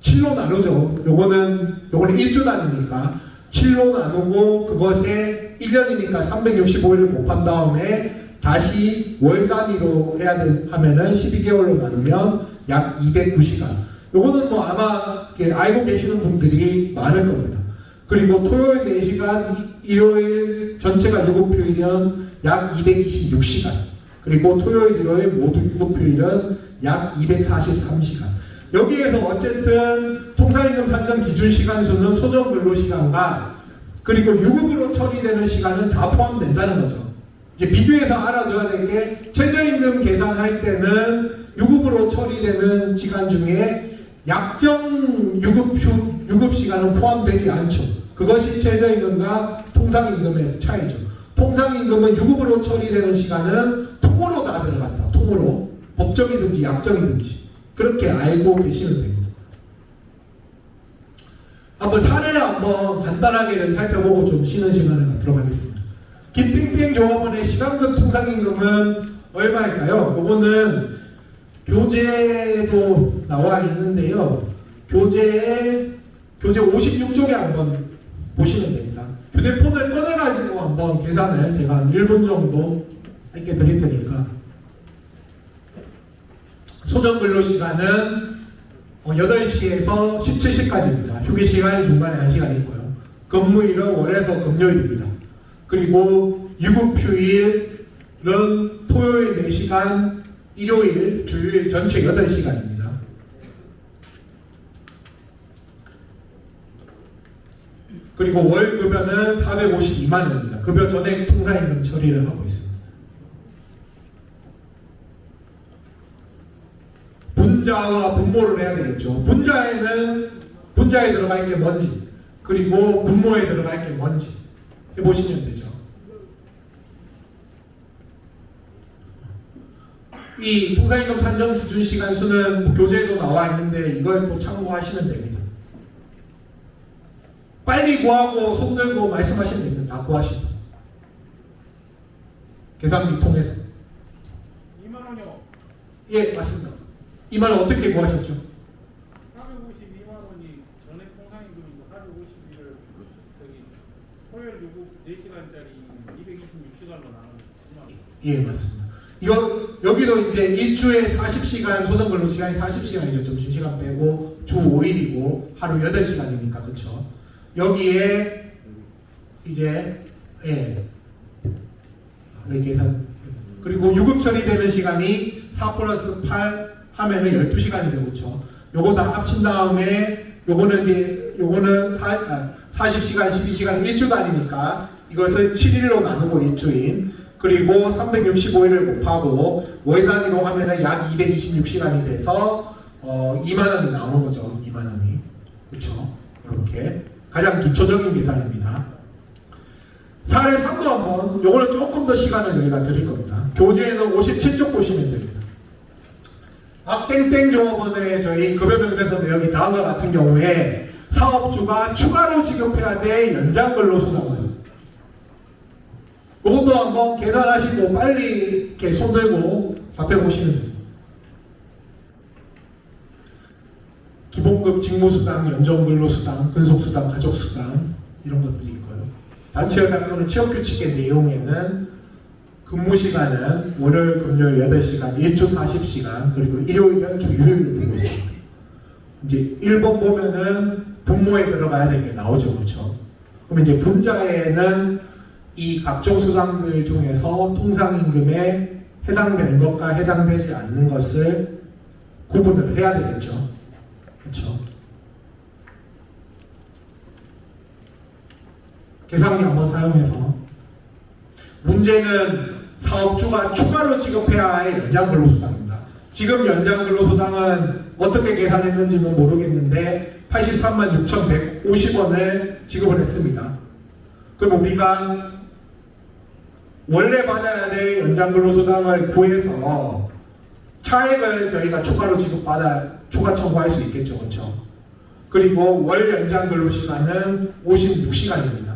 7로 나누죠. 요거는 1주 단위니까 7로 나누고 그것에 1년이니까 365일을 곱한 다음에 다시 월 단위로 해야 하면은 12개월로 나누면 약 209시간. 요거는 뭐 아마 알고 계시는 분들이 많을 겁니다. 그리고 토요일 4시간, 일요일 전체가 유급휴일은 약 226시간. 그리고 토요일, 일요일 모두 유급휴일은 약 243시간. 여기에서 어쨌든 통사임금 산정 기준 시간 수는 소정근로시간과 그리고 유급으로 처리되는 시간은 다 포함된다는 거죠. 이제 비교해서 알아둬야 될 게 최저임금 계산할 때는 유급으로 처리되는 시간 중에 약정 유급 시간은 포함되지 않죠. 그것이 최저임금과 통상임금의 차이죠. 통상임금은 유급으로 처리되는 시간은 통으로 다 들어간다. 통으로. 법정이든지 약정이든지. 그렇게 알고 계시면 됩니다. 한번 사례를 한번 간단하게 살펴보고 좀 쉬는 시간에 들어가겠습니다. 김땡땡 조합원의 시간급 통상임금은 얼마일까요? 이거는 교재에도 나와 있는데요. 교재 56쪽에 한번 보시면 됩니다. 휴대폰을 꺼내가지고 한번 계산을 제가 한 1분 정도 함께 드릴 테니까. 소정근로시간은 8시에서 17시까지입니다. 휴게시간이 중간에 1시간 있고요. 근무일은 월에서 금요일입니다. 그리고 유급휴일은 토요일 4시간, 일요일, 주일 전체 8시간입니다. 그리고 월급여는 452만원입니다. 급여 전액 통사임금 처리를 하고 있습니다. 분자와 분모를 해야 되겠죠. 분자에 들어갈 게 뭔지, 그리고 분모에 들어갈 게 뭔지 해보시면 되죠. 이 통상임금 산정 기준 시간 수는 교재에도 나와 있는데 이걸 또 참고하시면 됩니다. 빨리 구하고 손 들고 말씀하시면 됩니다. 다 구하시고. 계산기 통해서. 2만원이요. 예, 맞습니다. 2만원 어떻게 구하셨죠? 452만원이 전액 통상임금이고 451을 토요일 유급 4시간짜리 226시간로 나누면 10만원. 예, 맞습니다. 여기도 이제 일주에 40시간, 소정근로 시간이 40시간이죠. 점심시간 빼고 주 5일이고 하루 8시간이니까, 그렇죠? 여기에 이제 계산. 그리고 유급 처리되는 시간이 4 플러스 8 하면은 12시간이죠, 그렇죠? 요거 다 합친 다음에 요거는 40시간, 12시간 일주 단위니까 이것을 7일로 나누고 일주인. 그리고 365일을 곱하고 월 단위로 하면은 약 226시간이 돼서 2만원이 나오는 거죠. 2만원이. 그렇죠? 이렇게. 가장 기초적인 계산입니다. 사례 3도 한번, 요거는 조금 더 시간을 저희가 드릴 겁니다. 교재에는 57쪽 보시면 됩니다. 악땡땡 종업원의 저희 급여명세서 내용이 다음과 같은 경우에 사업주가 추가로 지급해야 될 연장 근로수당을 이것도 한번 계산하시고 빨리 이렇게 손들고 답해보시면 됩니다. 기본급 직무수당, 연정근로수당, 근속수당, 가족수당 이런 것들이 있고요. 단체협약 또는 취업규칙의 내용에는 근무시간은 월요일, 금요일 8시간, 일주 40시간, 그리고 일요일은 주 유휴일로 되고 있습니다. 이제 1번 보면은 분모에 들어가야 되는 게 나오죠. 그렇죠? 그럼 이제 분자에는 이 각종 수당들 중에서 통상임금에 해당되는 것과 해당되지 않는 것을 구분을 해야 되겠죠. 그렇죠? 계산기 한번 사용해서 문제는 사업주가 추가로 지급해야 할 연장 근로수당입니다. 지금 연장 근로수당은 어떻게 계산했는지는 모르겠는데 83만 6,150원을 지급을 했습니다. 그럼 우리가 원래 받아야 될 연장 근로수당을 구해서 차액을 저희가 추가로 추가 청구할 수 있겠죠. 그렇죠? 그리고 월 연장 근로시간은 56시간입니다.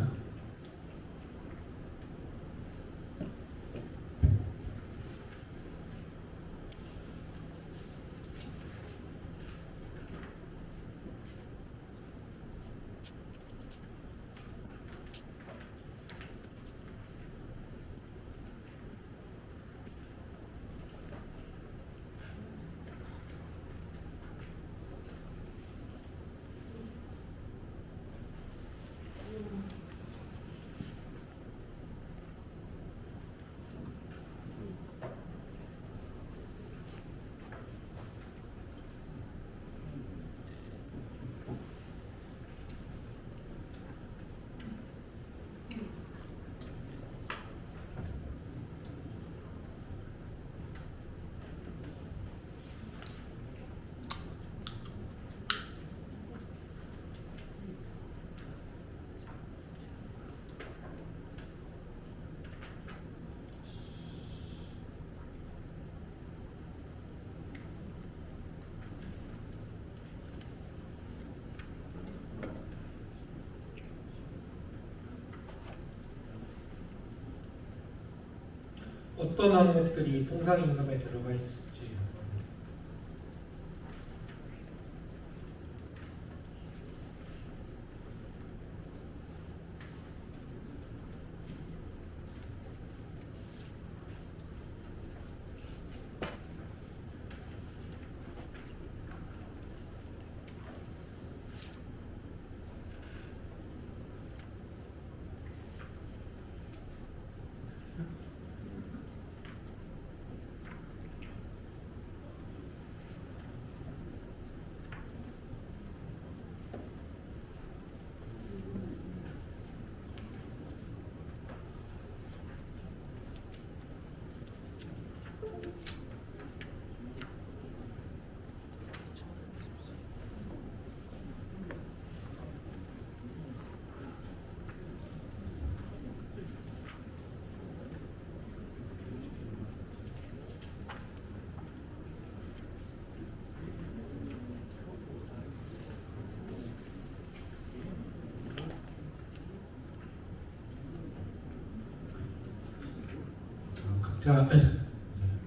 어떤 항목들이 통상임금에 들어가 있을지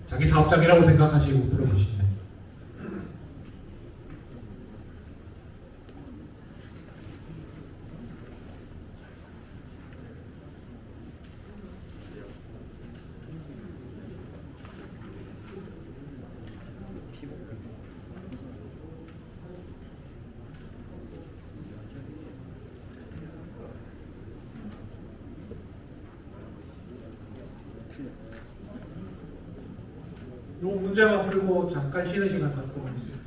자기 사업장이라고 생각하시고 물어보시면 됩니다. 요 문제만 풀고 잠깐 쉬는 시간 갖고 있어요.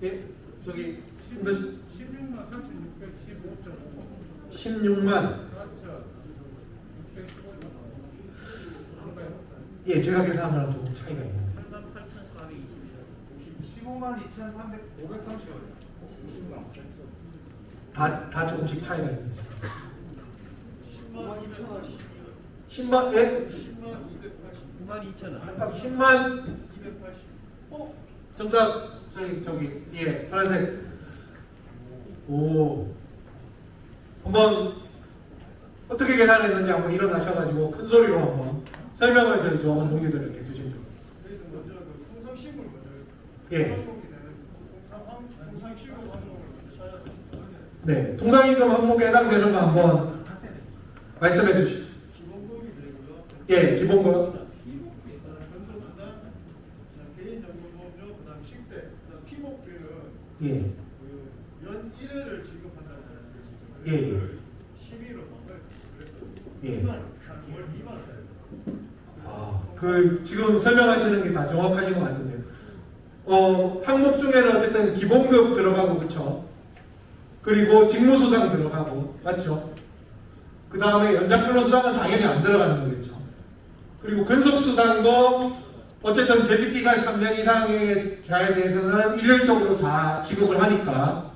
예, 저기 16만 3,615.5원. 16만. 4,615원. 예, 제가 계산한 거랑 조금 차이가 있네요. 15만 2,530원. 다 조금씩 차이가 있어요. 10만 2,000원. 10만, 예? 10만 280. 9만 2천 원. 10만, 280. 정답, 저기, 예, 파란색. 오. 한번, 어떻게 계산했는지 한번 일어나셔가지고 큰 소리로 한번 설명을 저희 좋아하는 동기들에게 해주시면 좋겠습니다. 그래서 먼저 그 통상식으로 먼저. 예. 통상식으로 항목을 먼저 찾아야 됩니다. 네, 통상임금 항목에 해당되는 거 한번 말씀해 주시죠. 기본금이 되고요. 예, 기본금. 건설수단, 개인정보보험료, 그다음 식대, 그다음 피복비는 예, 연 1회를 지급한다는 뜻이죠. 예, 예. 12로 넘어요. 그래서 예. 2만, 월 2만 원. 아, 그 지금 설명하시는 게 다 정확하신 것 같은데요. 항목 중에는 어쨌든 기본급 들어가고 그렇죠. 그리고 직무수당 들어가고 맞죠. 그 다음에 연장근로수당은 당연히 안 들어가는 거겠죠. 그리고 근속수당도 어쨌든 재직기간 3년 이상의 자에 대해서는 일률적으로 다 지급을 하니까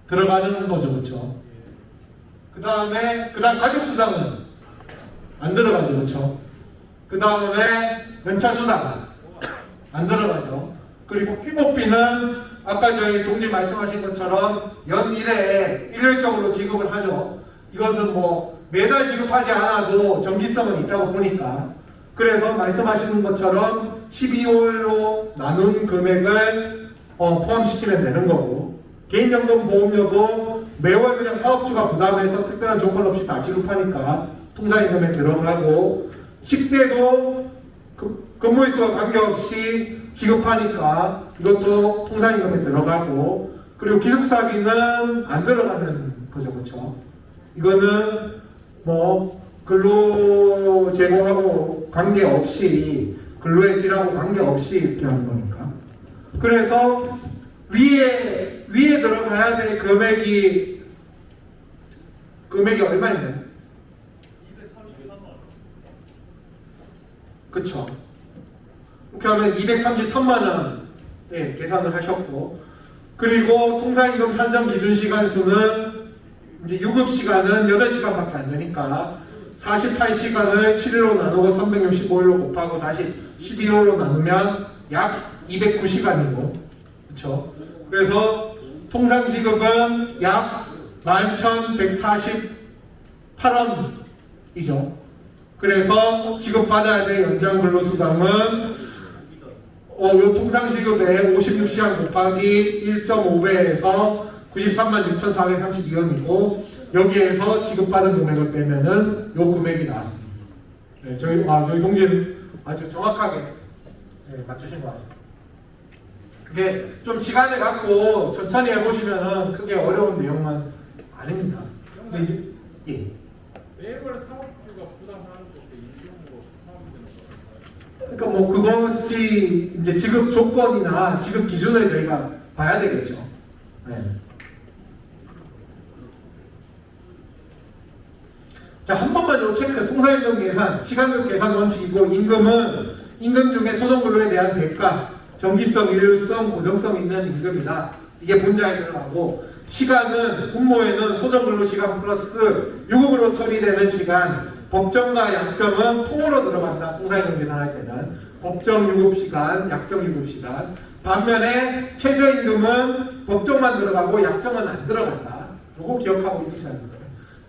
들어가는 거죠, 그렇죠. 그 다음 가족수당은 안 들어가죠, 그렇죠. 그 다음에 연차수당 안 들어가죠. 그리고 피복비는 아까 저희 동지 말씀하신 것처럼 연 1회에 일률적으로 지급을 하죠. 이것은 뭐 매달 지급하지 않아도 정기성은 있다고 보니까 그래서 말씀하시는 것처럼 12월로 나눈 금액을 포함시키면 되는 거고 개인연금 보험료도 매월 그냥 사업주가 부담해서 특별한 조건 없이 다 지급하니까 통상임금에 들어가고 식대도 근무일수와 관계없이 지급하니까 이것도 통상임금에 들어가고 그리고 기숙사비는 안 들어가는 거죠, 그렇죠? 이거는 뭐 근로 제공하고 관계없이 근로의 질하고 관계없이 이렇게 하는 거니까. 그래서 위에 들어가야 될 금액이 얼마인가요? 233만 원. 그쵸. 이렇게 하면 233만원 계산을 하셨고 그리고 통상임금 산정 기준 시간 수는 이제 유급 시간은 8시간밖에 안 되니까 48시간을 7일로 나누고 365일로 곱하고 다시 12월로 나누면 약 209시간이고 그쵸. 그래서 통상지급은 약 11,148원이죠. 그래서 지급받아야 될 연장근로수당은 요 통상지급에 56시간 곱하기 1.5배에서 936,432원이고 여기에서 지급받은 금액을 빼면은 요 금액이 나왔습니다. 네, 저희 동진 아주 정확하게 맞추신 것 같습니다. 그게 좀 시간을 갖고 천천히 해보시면은 크게 어려운 내용은 아닙니다. 근데 이제 매월 사업주가 부담하는 것도 임금으로 포함되는 거예요. 그러니까 뭐 그것이 이제 지급 조건이나 지급 기준을 저희가 봐야 되겠죠. 네. 자, 한 번만 요 체크. 통상임금 계산, 시간급 계산 원칙이고 임금은 임금 중에 소정근로에 대한 대가, 정기성, 일률성, 고정성 있는 임금이다. 이게 본자에 들어가고 시간은 분모에는 소정근로 시간 플러스 유급으로 처리되는 시간, 법정과 약정은 통으로 들어간다. 통상임금 계산할 때는 법정 유급시간, 약정 유급시간. 반면에 최저임금은 법정만 들어가고 약정은 안 들어간다. 이거 기억하고 있으셔야 됩니다.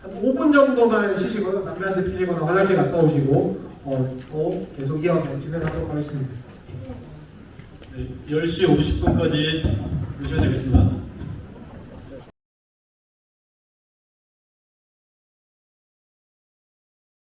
한 5분 정도만 쉬시고 남편한테 피시거나 화장실 갔다 오시고 또 계속 이어서 진행하도록 하겠습니다. 네, 10시 50분까지 보셔야 되겠습니다.